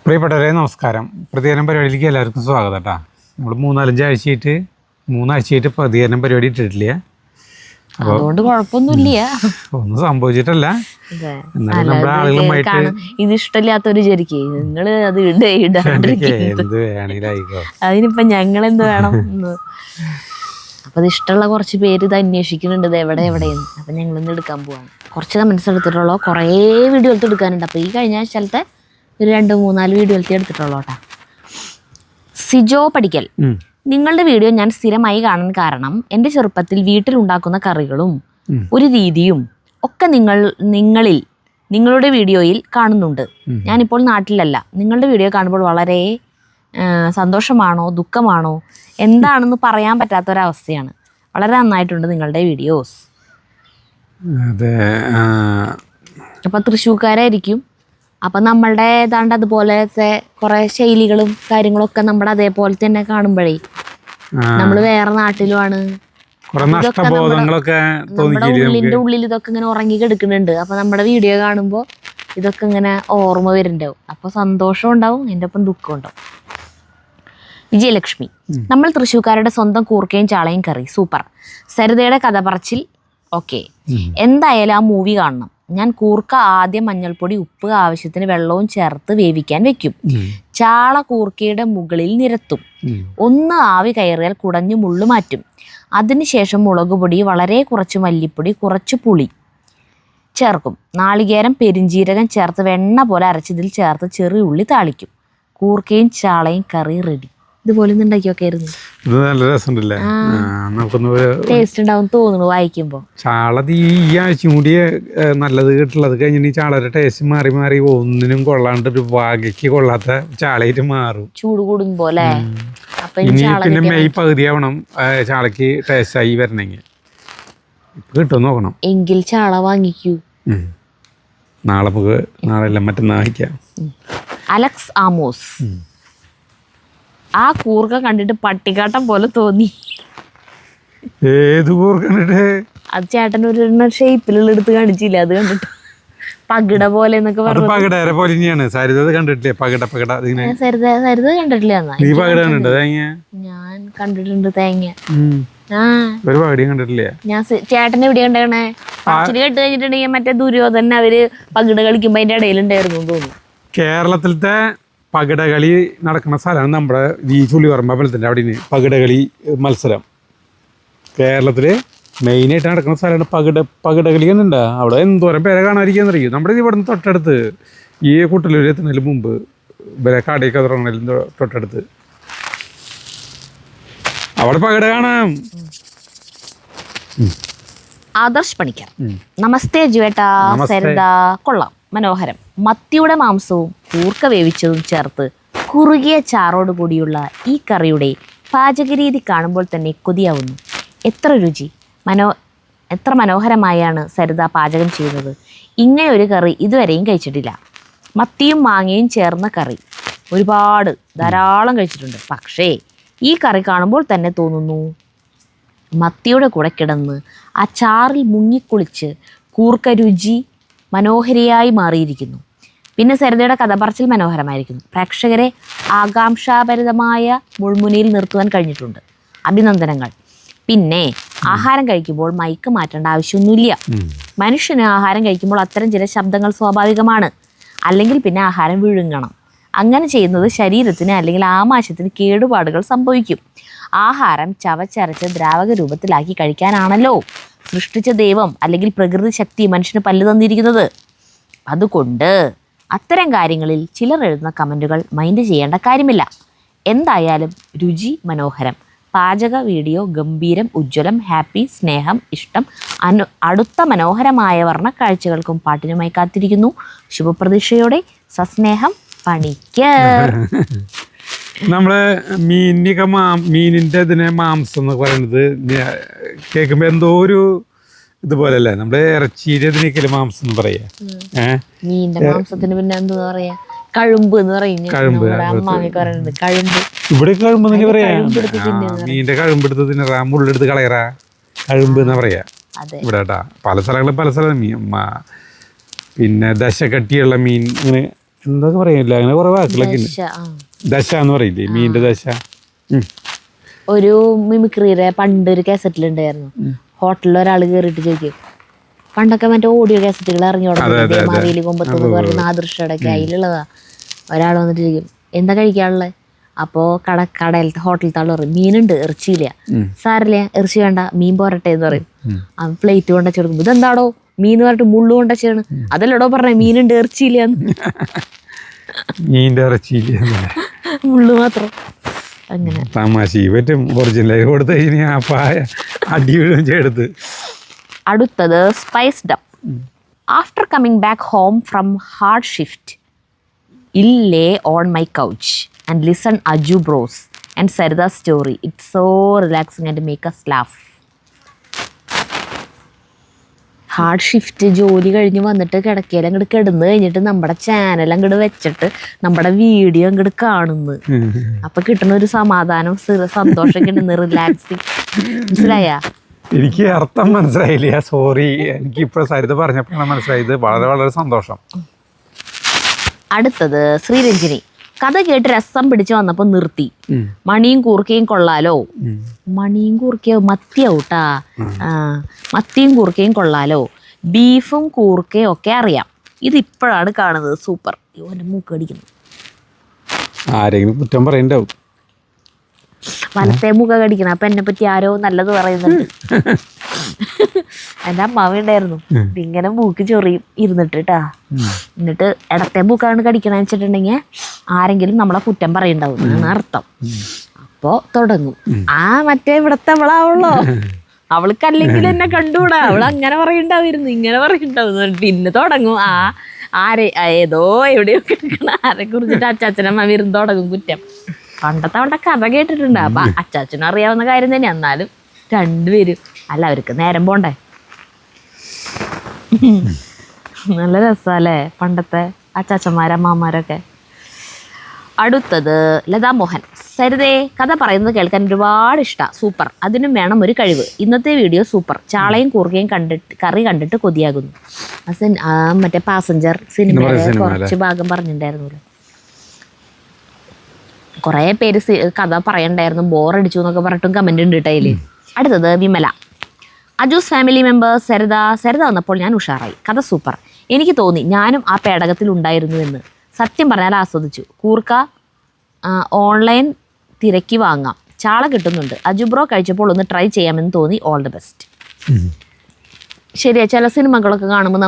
പ്രിയപ്പെട്ടവരെ നമസ്കാരം. പ്രതികരണം പരിപാടിയിലേക്ക് എല്ലാവർക്കും സ്വാഗതം കേട്ടോ. നമ്മൾ മൂന്നാഴ്ചയായിട്ട് പ്രതികരണം പരിപാടി ഇട്ടിട്ടില്ല. അതുകൊണ്ട് കുഴപ്പമൊന്നുമില്ല, ഒന്നും സംഭവിച്ചിട്ടല്ല. നമ്മുടെ ആളുകളുമായിട്ട് ഇത് ഇഷ്ടമില്ലാത്തവര് ശരിക്കും നിങ്ങള് അത് എന്ത് വേണമെങ്കിലായിക്കോ, അതിനിപ്പോ ഞങ്ങളെന്ത് വേണം. അപ്പൊ അത് ഇഷ്ടമുള്ള കുറച്ച് പേര് ഇത് അന്വേഷിക്കുന്നുണ്ട്, ഇത് എവിടെയെന്ന്. അപ്പൊ ഞങ്ങളിന്ന് എടുക്കാൻ പോവാണ്. കുറച്ച് കമന്റ്സ് എടുത്തിട്ടുള്ളൂ, കുറേ വീഡിയോ എടുത്തെടുക്കാനുണ്ട്. അപ്പൊ ഈ കഴിഞ്ഞ ആഴ്ചത്തെ ഒരു 2-3-4 വീഡിയോ എടുത്തിട്ടുള്ളൂ കേട്ടാ. സിജോ പഠിക്കൽ, നിങ്ങളുടെ വീഡിയോ ഞാൻ സ്ഥിരമായി കാണാൻ കാരണം എൻ്റെ ചെറുപ്പത്തിൽ വീട്ടിലുണ്ടാക്കുന്ന കറികളും ഒരു രീതിയും ഒക്കെ നിങ്ങളുടെ വീഡിയോയിൽ കാണുന്നുണ്ട്. ഞാനിപ്പോൾ നാട്ടിലല്ല. നിങ്ങളുടെ വീഡിയോ കാണുമ്പോൾ വളരെ സന്തോഷമാണോ ദുഃഖമാണോ എന്താണെന്ന് പറയാൻ പറ്റാത്തൊരവസ്ഥയാണ്. വളരെ നന്നായിട്ടുണ്ട് നിങ്ങളുടെ വീഡിയോസ്. അപ്പം തൃശ്ശൂർക്കാരായിരിക്കും. അപ്പം നമ്മളുടെ ഏതാണ്ട് അതുപോലത്തെ കുറേ ശൈലികളും കാര്യങ്ങളൊക്കെ നമ്മുടെ അതേപോലെ തന്നെ കാണുമ്പോഴേ നമ്മള് വേറെ നാട്ടിലുമാണ്. നമ്മുടെ ഉള്ളിൽ ഇതൊക്കെ ഇങ്ങനെ ഉറങ്ങി കിടക്കുന്നുണ്ട്. അപ്പൊ നമ്മുടെ വീഡിയോ കാണുമ്പോൾ ഇതൊക്കെ ഇങ്ങനെ ഓർമ്മ വരുന്നുണ്ടാവും. അപ്പൊ സന്തോഷം ഉണ്ടാവും, എൻ്റെ ഒപ്പം ദുഃഖം ഉണ്ടാവും. വിജയലക്ഷ്മി, നമ്മൾ തൃശ്ശൂർക്കാരുടെ സ്വന്തം കൂർക്കയും ചാളയും കറി സൂപ്പർ. സരിതയുടെ കഥ പറച്ചിൽ ഓക്കെ. എന്തായാലും ആ മൂവി കാണണം. ഞാൻ കൂർക്ക ആദ്യം മഞ്ഞൾപ്പൊടി, ഉപ്പ്, ആവശ്യത്തിന് വെള്ളവും ചേർത്ത് വേവിക്കാൻ വെക്കും. ചാള കൂർക്കയുടെ മുകളിൽ നിരത്തും. ഒന്ന് ആവി കയറിയാൽ കുടഞ്ഞു മുള്ളു മാറ്റും. അതിനുശേഷം മുളക് പൊടി, വളരെ കുറച്ച് മല്ലിപ്പൊടി, കുറച്ച് പുളി ചേർക്കും. നാളികേരം, പെരിഞ്ജീരകം ചേർത്ത് വെണ്ണ പോലെ അരച്ചതിൽ ചേർത്ത് ചെറിയ ഉള്ളി താളിക്കും. കൂർക്കയും ചാളയും കറി റെഡി. ഇതുപോലെ ഉണ്ടാക്കിയൊക്കെ ആയിരുന്നു. ഇത് നല്ല രസമുണ്ടല്ലേ, ടേസ്റ്റ് ഉണ്ടാവും തോന്നുന്നു വായിക്കുമ്പോ. ചാള ഈ ആഴ്ച കൂടി നല്ലത് കിട്ടുള്ളത് കഴിഞ്ഞിട്ട് ഈ ചാളയുടെ ടേസ്റ്റ് മാറി മാറി ഒന്നിനും കൊള്ളാണ്ട് ഒരു വാഗയ്ക്ക് കൊള്ളാത്ത ചാളയിട്ട് മാറും ചൂട് കൂടുമ്പോ അല്ലേ. ഇനി പിന്നെ മെയ് പകുതിയാവണം ചാളക്ക് ടേസ്റ്റ് ആയി വരണമെങ്കിൽ. ഇപ്പൊ കിട്ടും നോക്കണം. എങ്കിൽ ചാള വാങ്ങിക്കൂ. നാളെ മറ്റന്നാ വാങ്ങിക്കാം. അലക്സ് ആമോസ്, ആ കൂർക്ക കണ്ടിട്ട് പട്ടിക്കാട്ടം പോലെ തോന്നി. ഏത് കൂർക്ക കണ്ടിട്ട്? അത് ചേട്ടൻ ഒരു ഷേപ്പിലുള്ള എടുത്ത് കാണിച്ചില്ല, അത് കണ്ടിട്ട് പകിട പോലെ എന്നൊക്കെ പറഞ്ഞു. പകിട പോലെ തന്നെയാണ്. സരിത കണ്ടിട്ടില്ലേ? സരിത കണ്ടിട്ടില്ല. ഞാൻ കണ്ടിട്ടുണ്ട് തേങ്ങ. ഒരു പകിടയും കണ്ടിട്ടില്ലേ? ഞാൻ ചേട്ടനെ എവിടെ കണ്ടേ? പറച്ചില് കേട്ട് കഴിഞ്ഞിട്ടുണ്ടെങ്കിൽ മറ്റേ ദുര്യോധന അവര് പകിട കളിക്കുമ്പോ അതിന്റെ ഇടയിലുണ്ടായിരുന്നു തോന്നുന്നു. കേരളത്തിലത്തെ പകിടകളി നടക്കുന്ന സ്ഥലമാണ് നമ്മുടെ ഈ ചുള്ളിപറമ്പ് അമ്പലത്തിൻ്റെ അവിടെ പകിടകളി മത്സരം. കേരളത്തിൽ മെയിനായിട്ട് നടക്കുന്ന സ്ഥലമാണ് പകിടകളി എന്നുണ്ടാ. അവിടെ എന്തോരം പേരെ കാണാതിരിക്കാൻ അറിയും. നമ്മുടെ ഇവിടെ നിന്ന് തൊട്ടടുത്ത് ഈ കുട്ടലൂർ എത്തുന്നതിന് മുമ്പ് ഇവരെ കടയൊക്കെ തുടങ്ങുന്നതിന് തൊട്ടടുത്ത് അവിടെ പകിട കാണാം. ആദർശ് പണിക്കർ, നമസ്തേ ജുവേട്ടാ. സരിത കൊള്ളാം, മനോഹരം. മത്തിയുടെ മാംസവും കൂർക്ക വേവിച്ചതും ചേർത്ത് കുറുകിയ ചാറോട് കൂടിയുള്ള ഈ കറിയുടെ പാചകരീതി കാണുമ്പോൾ തന്നെ കൊതിയാവുന്നു. എത്ര രുചി! എത്ര മനോഹരമായാണ് സരിത പാചകം ചെയ്യുന്നത്. ഇങ്ങനെ ഒരു കറി ഇതുവരെയും കഴിച്ചിട്ടില്ല. മത്തിയും മാങ്ങയും ചേർന്ന കറി ധാരാളം കഴിച്ചിട്ടുണ്ട്. പക്ഷേ ഈ കറി കാണുമ്പോൾ തന്നെ തോന്നുന്നു മത്തിയുടെ കൂടെ കിടന്ന് ആ ചാറിൽ മുങ്ങിക്കുളിച്ച് കൂർക്ക രുചി മനോഹരിയായി മാറിയിരിക്കുന്നു. പിന്നെ സരിതയുടെ കഥ പറച്ചിൽ മനോഹരമായിരിക്കുന്നു. പ്രേക്ഷകരെ ആകാംക്ഷാഭരിതമായ മുൾമുനയിൽ നിർത്തുവാൻ കഴിഞ്ഞിട്ടുണ്ട്. അഭിനന്ദനങ്ങൾ. പിന്നെ ആഹാരം കഴിക്കുമ്പോൾ മൈക്ക് മാറ്റേണ്ട ആവശ്യമൊന്നുമില്ല. മനുഷ്യന് ആഹാരം കഴിക്കുമ്പോൾ അത്തരം ചില ശബ്ദങ്ങൾ സ്വാഭാവികമാണ്. അല്ലെങ്കിൽ പിന്നെ ആഹാരം വിഴുങ്ങണം. അങ്ങനെ ചെയ്യുന്നത് ശരീരത്തിന് അല്ലെങ്കിൽ ആമാശയത്തിന് കേടുപാടുകൾ സംഭവിക്കും. ആഹാരം ചവച്ചരച്ച് ദ്രാവക രൂപത്തിലാക്കി കഴിക്കാനാണല്ലോ സൃഷ്ടിച്ച ദൈവം അല്ലെങ്കിൽ പ്രകൃതി ശക്തി മനുഷ്യന് പല്ല് തന്നിരിക്കുന്നത്. അതുകൊണ്ട് അത്തരം കാര്യങ്ങളിൽ ചിലർ എഴുതുന്ന കമൻറ്റുകൾ മൈൻഡ് ചെയ്യേണ്ട കാര്യമില്ല. എന്തായാലും രുചി മനോഹരം. പാചക വീഡിയോ ഗംഭീരം, ഉജ്ജ്വലം, ഹാപ്പി, സ്നേഹം, ഇഷ്ടം. അടുത്ത മനോഹരമായ വർണ്ണ കാഴ്ചകൾക്കും പാട്ടിനുമായി കാത്തിരിക്കുന്നു. ശുഭപ്രതീക്ഷയോടെ സസ്നേഹം പണിക്കർ. നമ്മള് മീനിന്റെ ഇതിനെ മാംസം എന്ന് പറയുന്നത് കേൾക്കുമ്പോ എന്തോ ഒരു ഇതുപോലെ അല്ലേ? നമ്മുടെ ഇറച്ചിയുടെ ഇതിനേക്കല്ലേ മാംസം എന്ന് പറയാ. മീനിന്റെ മാംസത്തിന് പിന്നെ എന്താ പറയാ? കഴുമ്പ് എന്ന് പറയുന്നത്. ഇവിടെ കഴുമ്പ് എന്നൊക്കെ പറയാ. മീനിന്റെ കഴുമ്പെടുത്ത് തിന്നറാ, മുള്ളെടുത്ത് കളയറാ, കഴുമ്പ് എന്നാ പറയാ ഇവിടെ കേട്ടാ. പല സ്ഥലങ്ങളും പല സ്ഥലം. പിന്നെ ദശക്കട്ടിയുള്ള മീൻ, അങ്ങനെ എന്തൊക്കെ പറയില്ല, അങ്ങനെ കുറെ വാക്കുകളൊക്കെ ഉണ്ട്. ദശ, ആ. ദശ എന്ന് പറയില്ലേ, മീനിന്റെ ദശ. ഒരു മിമിക്രിയുടെ പണ്ടൊരു കാസറ്റിലുണ്ടായിരുന്നു. ഹോട്ടലിൽ ഒരാൾ കയറിയിട്ട് ചോദിക്കും, പണ്ടൊക്കെ മറ്റേ ഓഡിയോ കാസറ്റുകൾ ഇറങ്ങി തുടങ്ങി മാവേലി കൊമ്പത്ത് പറയുന്ന ആദർശടൊക്കെ അതിലുള്ളതാ. ഒരാൾ വന്നിട്ട് ചോദിക്കും, എന്താ കഴിക്കാനുള്ളത്? അപ്പോൾ കടയിലത്തെ ഹോട്ടലിലത്തെ ആൾ പറയും, മീനുണ്ട്, ഇറച്ചിയില്ല. സാറില്ല, ഇറച്ചി വേണ്ട, മീൻ പോരട്ടെ എന്ന് പറയും. ആ പ്ലേറ്റ് കൊണ്ടുവച്ച് കൊടുക്കും. ഇതെന്താടോ മീൻ പറഞ്ഞിട്ട് മുള്ളു കൊണ്ടുവച്ചാണ്. അതല്ലടോ പറഞ്ഞ മീനുണ്ട്, ഇറച്ചിയില്ല. മീനിന്റെ ഇറച്ചിയില്ല, മുള്ളു മാത്രം. അങ്ങനെ തമാശ പറ്റും. ഒറിജിനലായി കൊടുത്ത് അടി വീഴും ചേർത്ത്. അടുത്തത് spiced up. After coming back home from hard shift, I'll lay on my couch and listen Aju bros and Saritha story. It's so relaxing and make us laugh. Hard shift ജോലി കഴിഞ്ഞ് വന്നിട്ട് കിടക്കയിൽ അങ്ങോട്ട് കിടന്ന് കഴിഞ്ഞിട്ട് നമ്മുടെ ചാനൽ അങ്ങോട്ട് വെച്ചിട്ട് നമ്മുടെ വീഡിയോ അങ്ങോട്ട് കാണുന്നു. അപ്പൊ കിട്ടുന്ന ഒരു സമാധാനം, സന്തോഷം കിട്ടുന്ന, റിലാക്സിങ്. മനസ്സിലായ? എനിക്ക് അർത്ഥം മനസ്സിലായില്ല, സോറി. എനിക്ക് ഇപ്പൊ സരിത പറഞ്ഞപ്പോഴാണ് മനസ്സിലായത്. വളരെ വളരെ സന്തോഷം. അടുത്തത് ശ്രീരഞ്ജിനി. കഥ കേട്ട് രസം പിടിച്ച് വന്നപ്പോ നിർത്തി. മണിയും കൂർക്കയും കൊള്ളാലോ. മണിയും കൂർക്കയും മത്തിയാവൂട്ടാ. മത്തിയും കൂർക്കയും കൊള്ളാലോ. ബീഫും കൂർക്കയും ഒക്കെ അറിയാം. ഇതിപ്പോഴാണ് കാണുന്നത്. സൂപ്പർ. ഇവന്റെ മൂക്ക് കടിക്കുന്നു. ആരെങ്കിലും കുറ്റം പറയണ്ടാവും. വലത്തെ മുഖ കടിക്കണം. അപ്പൊ എന്നെ പറ്റി ആരോ നല്ലത് പറയുന്നുണ്ട്. എൻ്റെ അമ്മാവ ഉണ്ടായിരുന്നു, ഇങ്ങനെ മൂക്ക് ചൊറിയും ഇരുന്നിട്ട് ട്ടാ. എന്നിട്ട് ഇടത്തെ മൂക്കാണ് കടിക്കണമെന്ന് വെച്ചിട്ടുണ്ടെങ്കിൽ ആരെങ്കിലും നമ്മളെ കുറ്റം പറയണ്ടാവും എന്നാണ് അർത്ഥം. അപ്പോ തുടങ്ങും, ആ മറ്റേ ഇവിടത്തെ അവളാവുള്ളോ, അവൾക്കല്ലെങ്കിൽ എന്നെ കണ്ടുകൂടാ, അവൾ അങ്ങനെ പറയണ്ടാവിരുന്നു, ഇങ്ങനെ പറയണ്ടാവും. പിന്നെ തുടങ്ങും ഏതോ എവിടെയോ കിടക്കണ ആരെ കുറിച്ചിട്ട് അച്ചാച്ചനമ്മ ഇരുന്ന് തുടങ്ങും കുറ്റം. പണ്ടത്തെ അവളുടെ കഥ കേട്ടിട്ടുണ്ട്. അപ്പൊ അച്ചാച്ചനും അറിയാവുന്ന കാര്യം തന്നെ. എന്നാലും രണ്ടുപേരും അല്ല, അവർക്ക് നേരം പോണ്ടേ. നല്ല രസല്ലേ പണ്ടത്തെ അച്ചാച്ചന്മാരമ്മമാരൊക്കെ. അടുത്തത് ലതാ മോഹൻ. സരിതേ, കഥ പറയുന്നത് കേൾക്കാൻ ഒരുപാട് ഇഷ്ടമാണ്. സൂപ്പർ. അതിനും വേണം ഒരു കഴിവ്. ഇന്നത്തെ വീഡിയോ സൂപ്പർ. ചാളയും കൂർക്കയും കറി കണ്ടിട്ട് കൊതിയാകുന്നു. മറ്റേ പാസഞ്ചർ സിനിമയുടെ കുറച്ച് ഭാഗം പറഞ്ഞിട്ടുണ്ടായിരുന്നല്ലോ. കുറേ പേര് കഥ പറയണ്ടായിരുന്നു, ബോറടിച്ചു എന്നൊക്കെ പറഞ്ഞിട്ടും കമന്റ് ഉണ്ട് കേട്ടോ. അടുത്തത് വിമല. അജൂസ് ഫാമിലി മെമ്പർ സരിത വന്നപ്പോൾ ഞാൻ ഉഷാറായി. കഥ സൂപ്പർ. എനിക്ക് തോന്നി ഞാനും ആ പേടകത്തിൽ ഉണ്ടായിരുന്നു എന്ന്. സത്യം പറഞ്ഞാൽ ആസ്വദിച്ചു. കൂർക്ക ഓൺലൈൻ തിരക്കി വാങ്ങാം. ചാള കിട്ടുന്നുണ്ട്. അജുബ്രോ കഴിച്ചപ്പോൾ ഒന്ന് ട്രൈ ചെയ്യാമെന്ന് തോന്നി. All the best. ശരിയാ, ചില സിനിമകളൊക്കെ കാണുമ്പോൾ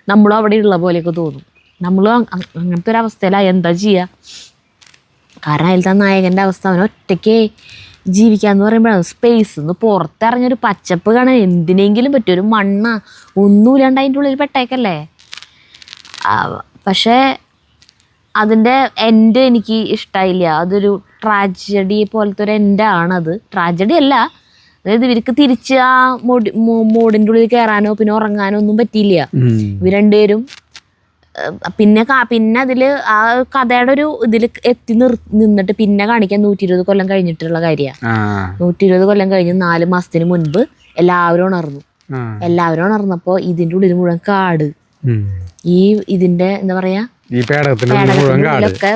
നമ്മളും അവിടെ ഉള്ള പോലെയൊക്കെ തോന്നും. നമ്മളും അങ്ങനത്തെ ഒരു അവസ്ഥയിലാണ്. എന്താ ചെയ്യുക? കാരണം അതിലത്തെ നായകൻ്റെ അവസ്ഥ, അവൻ ഒറ്റയ്ക്ക് ജീവിക്കാന്ന് പറയുമ്പോഴാണ്. സ്പേസ് ഒന്ന് പുറത്തിറങ്ങിയൊരു പച്ചപ്പ് കാണാൻ എന്തിനെങ്കിലും പറ്റും. ഒരു മണ്ണ ഒന്നുമില്ലാണ്ട് അതിൻ്റെ ഉള്ളിൽ പെട്ടേക്കല്ലേ. പക്ഷേ അതിൻ്റെ എൻഡ് എനിക്ക് ഇഷ്ടമായില്ല. അതൊരു ട്രാജഡി പോലത്തെ ഒരു എൻഡാണത്. ട്രാജഡി അല്ല, അതായത് ഇവർക്ക് തിരിച്ച് ആ മോഡിൻ്റെ ഉള്ളിൽ കയറാനോ പിന്നെ ഉറങ്ങാനോ ഒന്നും പറ്റിയില്ല. ഇവർ രണ്ടുപേരും പിന്നെ അതിൽ ആ കഥയുടെ ഒരു ഇതിൽ നിന്നിട്ട് പിന്നെ കാണിക്കാൻ 120 കൊല്ലം കഴിഞ്ഞിട്ടുള്ള കാര്യമാണ്. 120 കൊല്ലം കഴിഞ്ഞ് 4 മാസത്തിന് മുൻപ് എല്ലാവരും ഉണർന്നപ്പോൾ ഇതിൻ്റെ ഉള്ളിൽ മുഴുവൻ കാട്. ഈ ഇതിന്റെ എന്താ പറയാ, പേടകത്തിനുള്ളിലൊക്കെ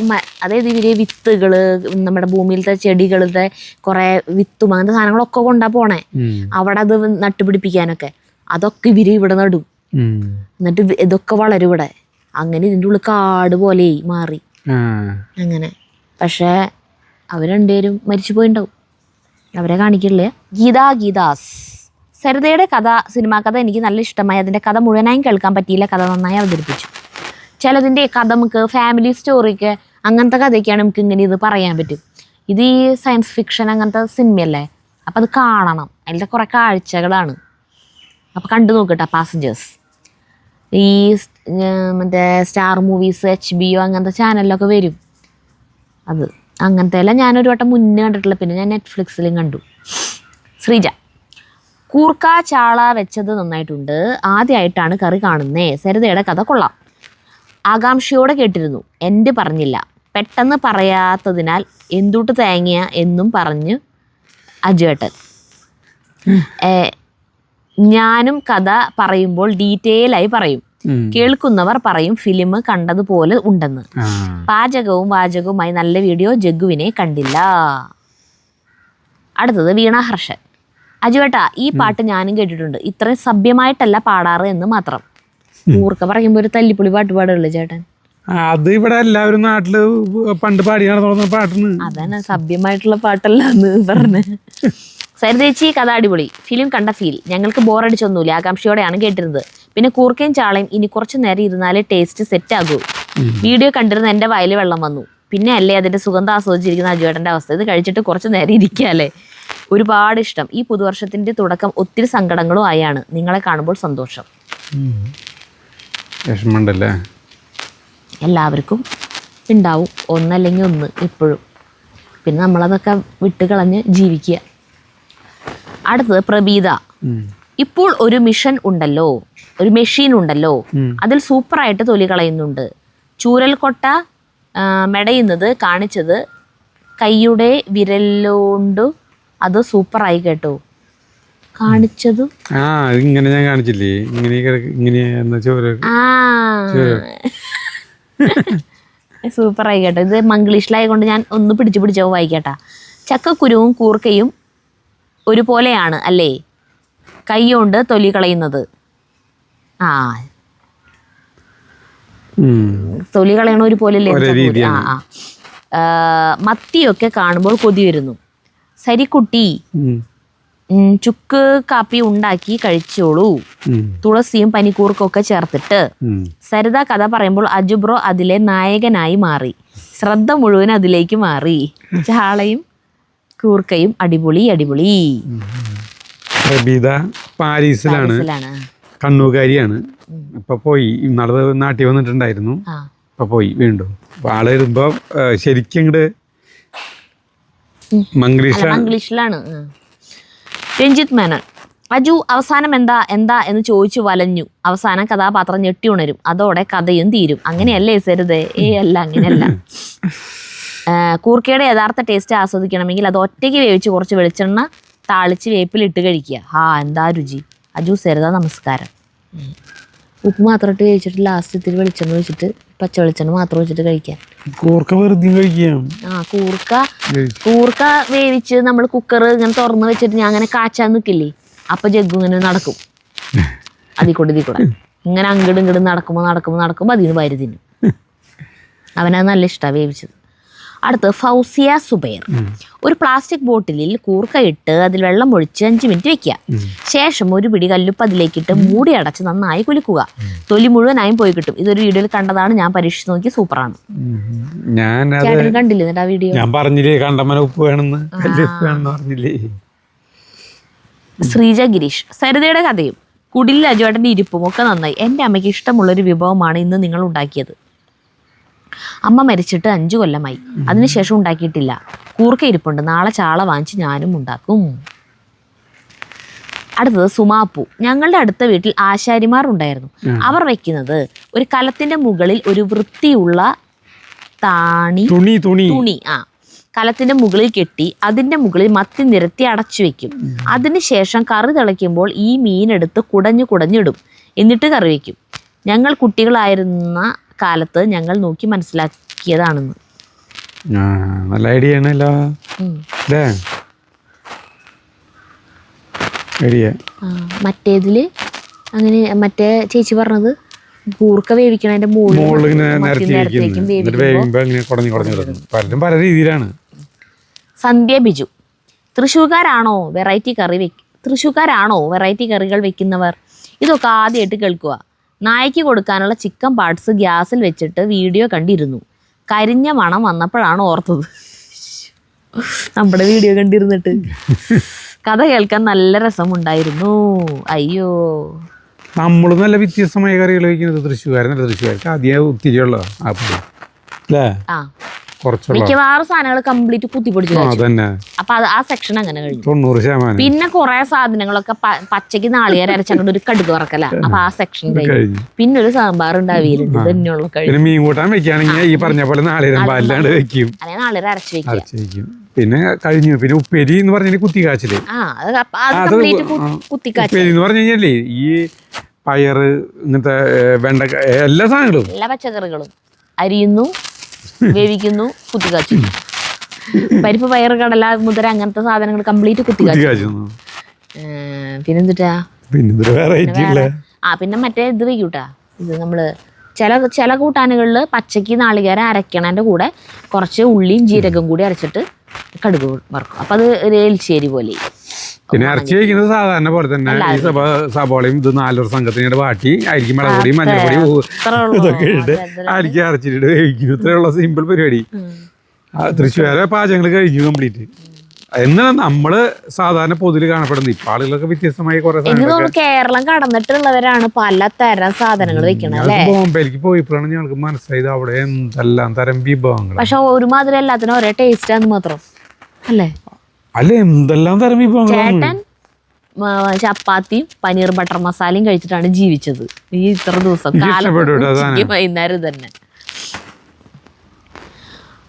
അതായത് ഇവര് വിത്തുകള്, നമ്മുടെ ഭൂമിയിലത്തെ ചെടികളുടെ കുറെ വിത്തും അങ്ങനത്തെ സാധനങ്ങളൊക്കെ കൊണ്ടാ പോണേ. അവിടെ അത് നട്ടുപിടിപ്പിക്കാനൊക്കെ അതൊക്കെ ഇവര് ഇവിടെ നടും. എന്നിട്ട് ഇതൊക്കെ വളരും ഇവിടെ. അങ്ങനെ ഇതിൻ്റെ ഉള്ളിൽ കാട് പോലെ മാറി. അങ്ങനെ പക്ഷെ അവർ രണ്ടുപേരും മരിച്ചു പോയിണ്ടാവും. അവരെ കാണിക്കില്ലേ. ഗീതാസ്. സരിതയുടെ സിനിമാ കഥ എനിക്ക് നല്ല ഇഷ്ടമായി. അതിൻ്റെ കഥ മുഴുവനായും കേൾക്കാൻ പറ്റിയില്ല. കഥ നന്നായി അവതരിപ്പിച്ചു. ചിലതിൻ്റെ കഥ നമുക്ക് ഫാമിലി സ്റ്റോറിക്ക് അങ്ങനത്തെ കഥയൊക്കെയാണ് നമുക്ക് ഇങ്ങനെ ഇത് പറയാൻ പറ്റും. ഇത് ഈ സയൻസ് ഫിക്ഷൻ അങ്ങനത്തെ സിനിമയല്ലേ, അപ്പം അത് കാണണം. അതിൻ്റെ കുറേ കാഴ്ചകളാണ്. അപ്പം കണ്ടു നോക്കട്ടെ പാസഞ്ചേഴ്സ്. ഈ മറ്റേ സ്റ്റാർ മൂവീസ്, HBO അങ്ങനത്തെ ചാനലിലൊക്കെ വരും. അത് അങ്ങനത്തെ എല്ലാം ഞാനൊരു വട്ടം മുന്നേ കണ്ടിട്ടില്ല. പിന്നെ ഞാൻ നെറ്റ്ഫ്ലിക്സിലും കണ്ടു. ശ്രീജ. കൂർക്ക ചാള വെച്ചത് നന്നായിട്ടുണ്ട്. ആദ്യമായിട്ടാണ് കറി കാണുന്നേ. സരിതയുടെ കഥ കൊള്ളാം. ആകാംക്ഷയോടെ കേട്ടിരുന്നു. എൻ്റെ പറഞ്ഞില്ല, പെട്ടെന്ന് പറയാത്തതിനാൽ എന്തുട്ട് തേങ്ങിയ എന്നും പറഞ്ഞു അജുവേട്ടൻ. ഞാനും കഥ പറയുമ്പോൾ ഡീറ്റെയിലായി പറയും. കേൾക്കുന്നവർ പറയും ഫിലിം കണ്ടതുപോലെ ഉണ്ടെന്ന്. പാചകവും വാചകവുമായി നല്ല വീഡിയോ ജഗ്ഗുവിനെ കണ്ടില്ല. അടുത്തത് വീണ ഹർഷൻ. അജുവേട്ടാ, ഈ പാട്ട് ഞാനും കേട്ടിട്ടുണ്ട്. ഇത്രയും സഭ്യമായിട്ടല്ല പാടാറ് എന്ന് മാത്രം. കൂർക്ക പറയുമ്പോ ഒരു തല്ലിപ്പൊളി പാട്ട് പാടുള്ളൂ ചേട്ടൻ. അത് ഇവിടെ എല്ലാവരും നാട്ടില് പണ്ട് പാടി നടന്ന പാട്ടാണ്. അതന്നെ, സഭ്യമായിട്ടുള്ള പാട്ടല്ല എന്ന് പറഞ്ഞ്. സരിതേച്ചി, കഥ അടിപൊളി. ഫിലിം കണ്ട ഫീൽ. ഞങ്ങൾക്ക് ബോറടിച്ചൊന്നുമില്ല, ആകാംക്ഷയോടെയാണ് കേട്ടിരുന്നത്. പിന്നെ കൂർക്കയും ചാളയും ഇനി കുറച്ചു നേരം ഇരുന്നാലേ ടേസ്റ്റ് സെറ്റ് ആകൂ. വീഡിയോ കണ്ടിരുന്ന എൻ്റെ വായിൽ വെള്ളം വന്നു. പിന്നെ അല്ലേ അതിന്റെ സുഗന്ധം ആസ്വദിച്ചിരിക്കുന്ന അജുവേട്ടൻ്റെ അവസ്ഥ. ഇത് കഴിച്ചിട്ട് കുറച്ചു നേരം ഇരിക്കാല്ലേ. ഒരുപാട് ഇഷ്ടം. ഈ പുതുവർഷത്തിന്റെ തുടക്കം ഒത്തിരി സങ്കടങ്ങളും ആയാണ്. നിങ്ങളെ കാണുമ്പോൾ സന്തോഷം. വിഷമമുണ്ടല്ലേ? എല്ലാവർക്കും ഉണ്ടാവും, ഒന്നല്ലെങ്കിൽ ഒന്ന് എപ്പോഴും. പിന്നെ നമ്മളതൊക്കെ വിട്ട് കളഞ്ഞ് ജീവിക്കുക. അടുത്തത് പ്രബീത. ഇപ്പോൾ ഒരു മെഷീൻ ഉണ്ടല്ലോ, അതിൽ സൂപ്പറായിട്ട് തൊലി കളയുന്നുണ്ട്. ചൂരൽ കൊട്ട മെടയുന്നത് കാണിച്ചത് കൈയുടെ വിരലോണ്ട്. അത് സൂപ്പറായി കേട്ടോ. കാണിച്ചത് ഇങ്ങനെ ഞാൻ കാണിച്ചില്ലേ, സൂപ്പറായി കേട്ടോ. ഇത് മംഗ്ലീഷിലായതുകൊണ്ട് ഞാൻ ഒന്ന് പിടിച്ചോ വായിക്കട്ടാ. ചക്കക്കുരുവും കൂർക്കയും ഒരുപോലെയാണ് അല്ലേ, കൈകൊണ്ട് തൊലി കളയുന്നത്. തൊലി കളയണ ഒരുപോലെ അല്ലേ. മത്തിയൊക്കെ കാണുമ്പോൾ കൊതി വരുന്നു. സരിക്കുട്ടി, ചുക്ക് കാപ്പി ഉണ്ടാക്കി കഴിച്ചോളൂ, തുളസിയും പനിക്കൂർക്കൊക്കെ ചേർത്തിട്ട്. സരിത കഥ പറയുമ്പോൾ അജുബ്രോ അതിലെ നായകനായി മാറി. ശ്രദ്ധ മുഴുവൻ അതിലേക്ക് മാറി. ചാളയും കൂർക്കയും അടിപൊളി. പ്രബീത പാരീസിലാണ്, കണ്ണൂകാരിയാണ്. ഇപ്പൊ പോയി, ഇന്നാളെ നാട്ടിൽ വന്നിട്ടുണ്ടായിരുന്നു. ഇപ്പൊ പോയി വീണ്ടും. അപ്പൊ ആള് വരുമ്പോ ശരിക്കും ഇങ്ങോട്ട് മംഗ്ലീഷിലാണ്. രഞ്ജിത്ത് മേനോൻ. അജു, അവസാനം എന്താ എന്ന് ചോദിച്ചു വലഞ്ഞു. അവസാനം കഥാപാത്രം ഞെട്ടി ഉണരും, അതോടെ കഥയും തീരും. അങ്ങനെയല്ലേ സരിതേ? അല്ല, അങ്ങനെയല്ല. കൂർക്കയുടെ യഥാർത്ഥ ടേസ്റ്റ് ആസ്വദിക്കണമെങ്കിൽ അത് ഒറ്റയ്ക്ക് വേവിച്ച് കുറച്ച് വെളിച്ചെണ്ണ താളിച്ച് വേപ്പിലിട്ട് കഴിക്കുക. എന്താ രുചി. അജു, സരിത നമസ്കാരം. ഉപ്പ് മാത്രം ഇട്ട് വേവിച്ചിട്ട് ലാസ്റ്റ് ഇത്തിരി വെളിച്ചെണ്ണ വെച്ചിട്ട്, പച്ച വെളിച്ചെണ്ണ മാത്രം വെച്ചിട്ട് കഴിക്കാൻ. കൂർക്ക വെറുതെ കഴിക്കാം. കൂർക്ക വേവിച്ച് നമ്മൾ കുക്കർ ഇങ്ങനെ തുറന്ന് വെച്ചിട്ട് ഞാൻ അങ്ങനെ കാച്ചാൻ നിൽക്കില്ലേ, അപ്പൊ ജഗ്ഗു ഇങ്ങനെ നടക്കും. അതിൽ കൂടെ ഇങ്ങനെ അങ്ങടും ഇങ്ങടും നടക്കുമ്പോൾ അതിന് വരി തിന്നും. അവനത് നല്ല ഇഷ്ടമാണ് വേവിച്ചത്. അടുത്ത് ഫൗസിയ സുബൈർ. ഒരു പ്ലാസ്റ്റിക് ബോട്ടിലിൽ കൂർക്ക ഇട്ട് അതിൽ വെള്ളം ഒഴിച്ച് 5 മിനിറ്റ് വെക്കുക. ശേഷം ഒരു പിടി കല്ലുപ്പ് അതിലേക്കിട്ട് മൂടി അടച്ച് നന്നായി കുലുക്കുക. തൊലി മുഴുവനായും പോയി കിട്ടും. ഇതൊരു വീഡിയോയിൽ കണ്ടതാണ്, ഞാൻ പരീക്ഷിച്ച് നോക്കി. സൂപ്പറാണ്. ചേട്ടൻ കണ്ടില്ലേ ആ വീഡിയോ? ഞാൻ പറഞ്ഞില്ലേ കണ്ടമന ഉപ്പ് വേണമെന്ന്, പറഞ്ഞില്ലേ. ശ്രീജ ഗിരീഷ്. സരിതയുടെ കഥയും കുടിലിൽ അജുവേട്ടൻ്റെ ഇരിപ്പും ഒക്കെ നന്നായി. എൻ്റെ അമ്മയ്ക്ക് ഇഷ്ടമുള്ളൊരു വിഭവമാണ് ഇന്ന് നിങ്ങൾ ഉണ്ടാക്കിയത്. അമ്മ മരിച്ചിട്ട് 5 കൊല്ലമായി. അതിനുശേഷം ഉണ്ടാക്കിയിട്ടില്ല. കൂർക്ക ഇരിപ്പുണ്ട്. നാളെ ചാള വാങ്ങിച്ച് ഞാനും ഉണ്ടാക്കും. അടുത്തത് സുമാപ്പു. ഞങ്ങളുടെ അടുത്ത വീട്ടിൽ ആശാരിമാർ ഉണ്ടായിരുന്നു. അവർ വെക്കുന്നത് ഒരു കലത്തിന്റെ മുകളിൽ ഒരു വൃത്തിയുള്ള തുണി കലത്തിന്റെ മുകളിൽ കെട്ടി അതിന്റെ മുകളിൽ മത്തി നിരത്തി അടച്ചു വെക്കും. അതിനുശേഷം കറി തിളയ്ക്കുമ്പോൾ ഈ മീനെടുത്ത് കുടഞ്ഞിടും. എന്നിട്ട് കറി വെക്കും. ഞങ്ങൾ കുട്ടികളായിരുന്ന കാലത്ത് ഞങ്ങൾ നോക്കി മനസ്സിലാക്കിയതാണെന്ന്. നല്ല ഐഡിയ ആണല്ലോ. മറ്റേതില് അങ്ങനെ മറ്റേ ചേച്ചി പറഞ്ഞത് കൂർക്ക വേവിക്കണതിന്റെ പല രീതിയിലാണ്. സന്ധ്യ ബിജു. തൃശ്ശൂർക്കാരാണോ വെറൈറ്റി കറികൾ വെക്കുന്നവർ? ഇതൊക്കെ ആദ്യമായിട്ട് കേൾക്കുക. നായ്ക്ക് കൊടുക്കാനുള്ള ചിക്കൻ പാർട്സ് ഗ്യാസിൽ വെച്ചിട്ട് വീഡിയോ കണ്ടിരുന്നു. കരിഞ്ഞ മണം വന്നപ്പോഴാണ് ഓർത്തത്. നമ്മുടെ വീഡിയോ കണ്ടിരുന്നിട്ട്. കഥ കേൾക്കാൻ നല്ല രസമുണ്ടായിരുന്നു. അയ്യോ, നമ്മൾ നല്ല വ്യത്യസ്തമായ കറികൾ വയ്ക്കുന്നത് തൃശ്ശൂർക്ക് ആദ്യം ഒത്തിരിയുള്ള അല്ലേ. മിക്കവാറും സാധനങ്ങൾ കംപ്ലീറ്റ് കുത്തിപ്പൊടിച്ചു. അപ്പൊ ആ സെക്ഷൻ അങ്ങനെ കഴിഞ്ഞു. 90%. പിന്നെ കുറെ സാധനങ്ങളൊക്കെ പച്ചക്ക് നാളികേരം അരച്ചങ്ങോട്ട് ഒരു കടുക് വറക്കല. അപ്പൊ ആ സെക്ഷൻ കഴിഞ്ഞു. പിന്നെ ഒരു സാമ്പാർ ഉണ്ടാവില്ല. തന്നെയുള്ള കഴിഞ്ഞു. മീൻ കൂട്ടാൻ വെക്കുകയാണെങ്കിൽ ഈ പറഞ്ഞ പോലെ നാളികേരം പാലിലാണ്ട് വെക്കും. അല്ലെങ്കിൽ നാളികേരം അരച്ച് വെക്കും. പിന്നെ കഴിഞ്ഞു. പിന്നെ ഉപ്പേരി എന്ന് പറഞ്ഞാൽ കുത്തിക്കാച്ചില്. ഉപ്പേരി എന്ന് പറഞ്ഞു കഴിഞ്ഞാലേ ഈ പയറ്, ഇങ്ങനത്തെ വെണ്ടക്ക, എല്ലാ സാധനങ്ങളും, എല്ലാ പച്ചക്കറികളും അരിയുന്നു, വേവിക്കുന്നു, കുത്തിക്കാച്ചുന്നു. പരിപ്പ്, പയറ്, കടല, മുതിര അങ്ങനത്തെ സാധനങ്ങൾ കംപ്ലീറ്റ് കുത്തിക്കാച്ചുന്നു. പിന്നെന്തിട്ടാ പിന്നെ മറ്റേ ഇത് വയ്ക്കൂട്ടാ, ഇത് നമ്മള് ചില കൂട്ടാനുകളിൽ പച്ചക്ക് നാളികേരം അരക്കണതിൻ്റെ കൂടെ കുറച്ച് ഉള്ളിയും ജീരകം കൂടി അരച്ചിട്ട് കടുക് വറക്കും. അപ്പം അത് ഒരു എലിശ്ശേരി പോലെ. പിന്നെ ഇറച്ചി വയ്ക്കുന്നത് സാധാരണ പോലെ തന്നെ ഈ സബോളയും ഇത് 4 സംഘത്തിനെ വാട്ടി അരിക്ക് മുളകുപൊടി, മഞ്ഞൾപ്പൊടി, ഇതൊക്കെ ഇട്ട് അരിക്ക് അരച്ചിട്ട് വേവിക്കുന്നു. ഇത്രയുള്ള സിമ്പിൾ പരിപാടി. തൃശ്ശൂരെ പാചകങ്ങൾ കഴിഞ്ഞു കംപ്ലീറ്റ്. എന്നാണ് നമ്മള് സാധാരണ പൊതുവിൽ കാണപ്പെടുന്നത്. ഇപ്പൊ ആളുകളൊക്കെ വ്യത്യസ്തമായി കുറെ കേരളം കടന്നിട്ടുള്ളവരാണ് പലതരം സാധനങ്ങൾ വെക്കണത് അല്ലേ? ബോംബെയിലേക്ക് പോയപ്പോഴാണ് ഞങ്ങൾക്ക് മനസ്സിലായത് അവിടെ എന്തെല്ലാം തരം വിഭവങ്ങൾ. പക്ഷെ ഒരുമാതിരി എല്ലാത്തിനും ഒരേ ടേസ്റ്റ് ആണെന്ന് മാത്രം അല്ലേ? അല്ല, എന്തെല്ലാം തരം വിഭവങ്ങൾ. ചേട്ടൻ ചപ്പാത്തിയും പനീർ ബട്ടർ മസാലയും കഴിച്ചിട്ടാണ് ജീവിച്ചത് ഈ ഇത്ര ദിവസം. വൈകുന്നേരം തന്നെ.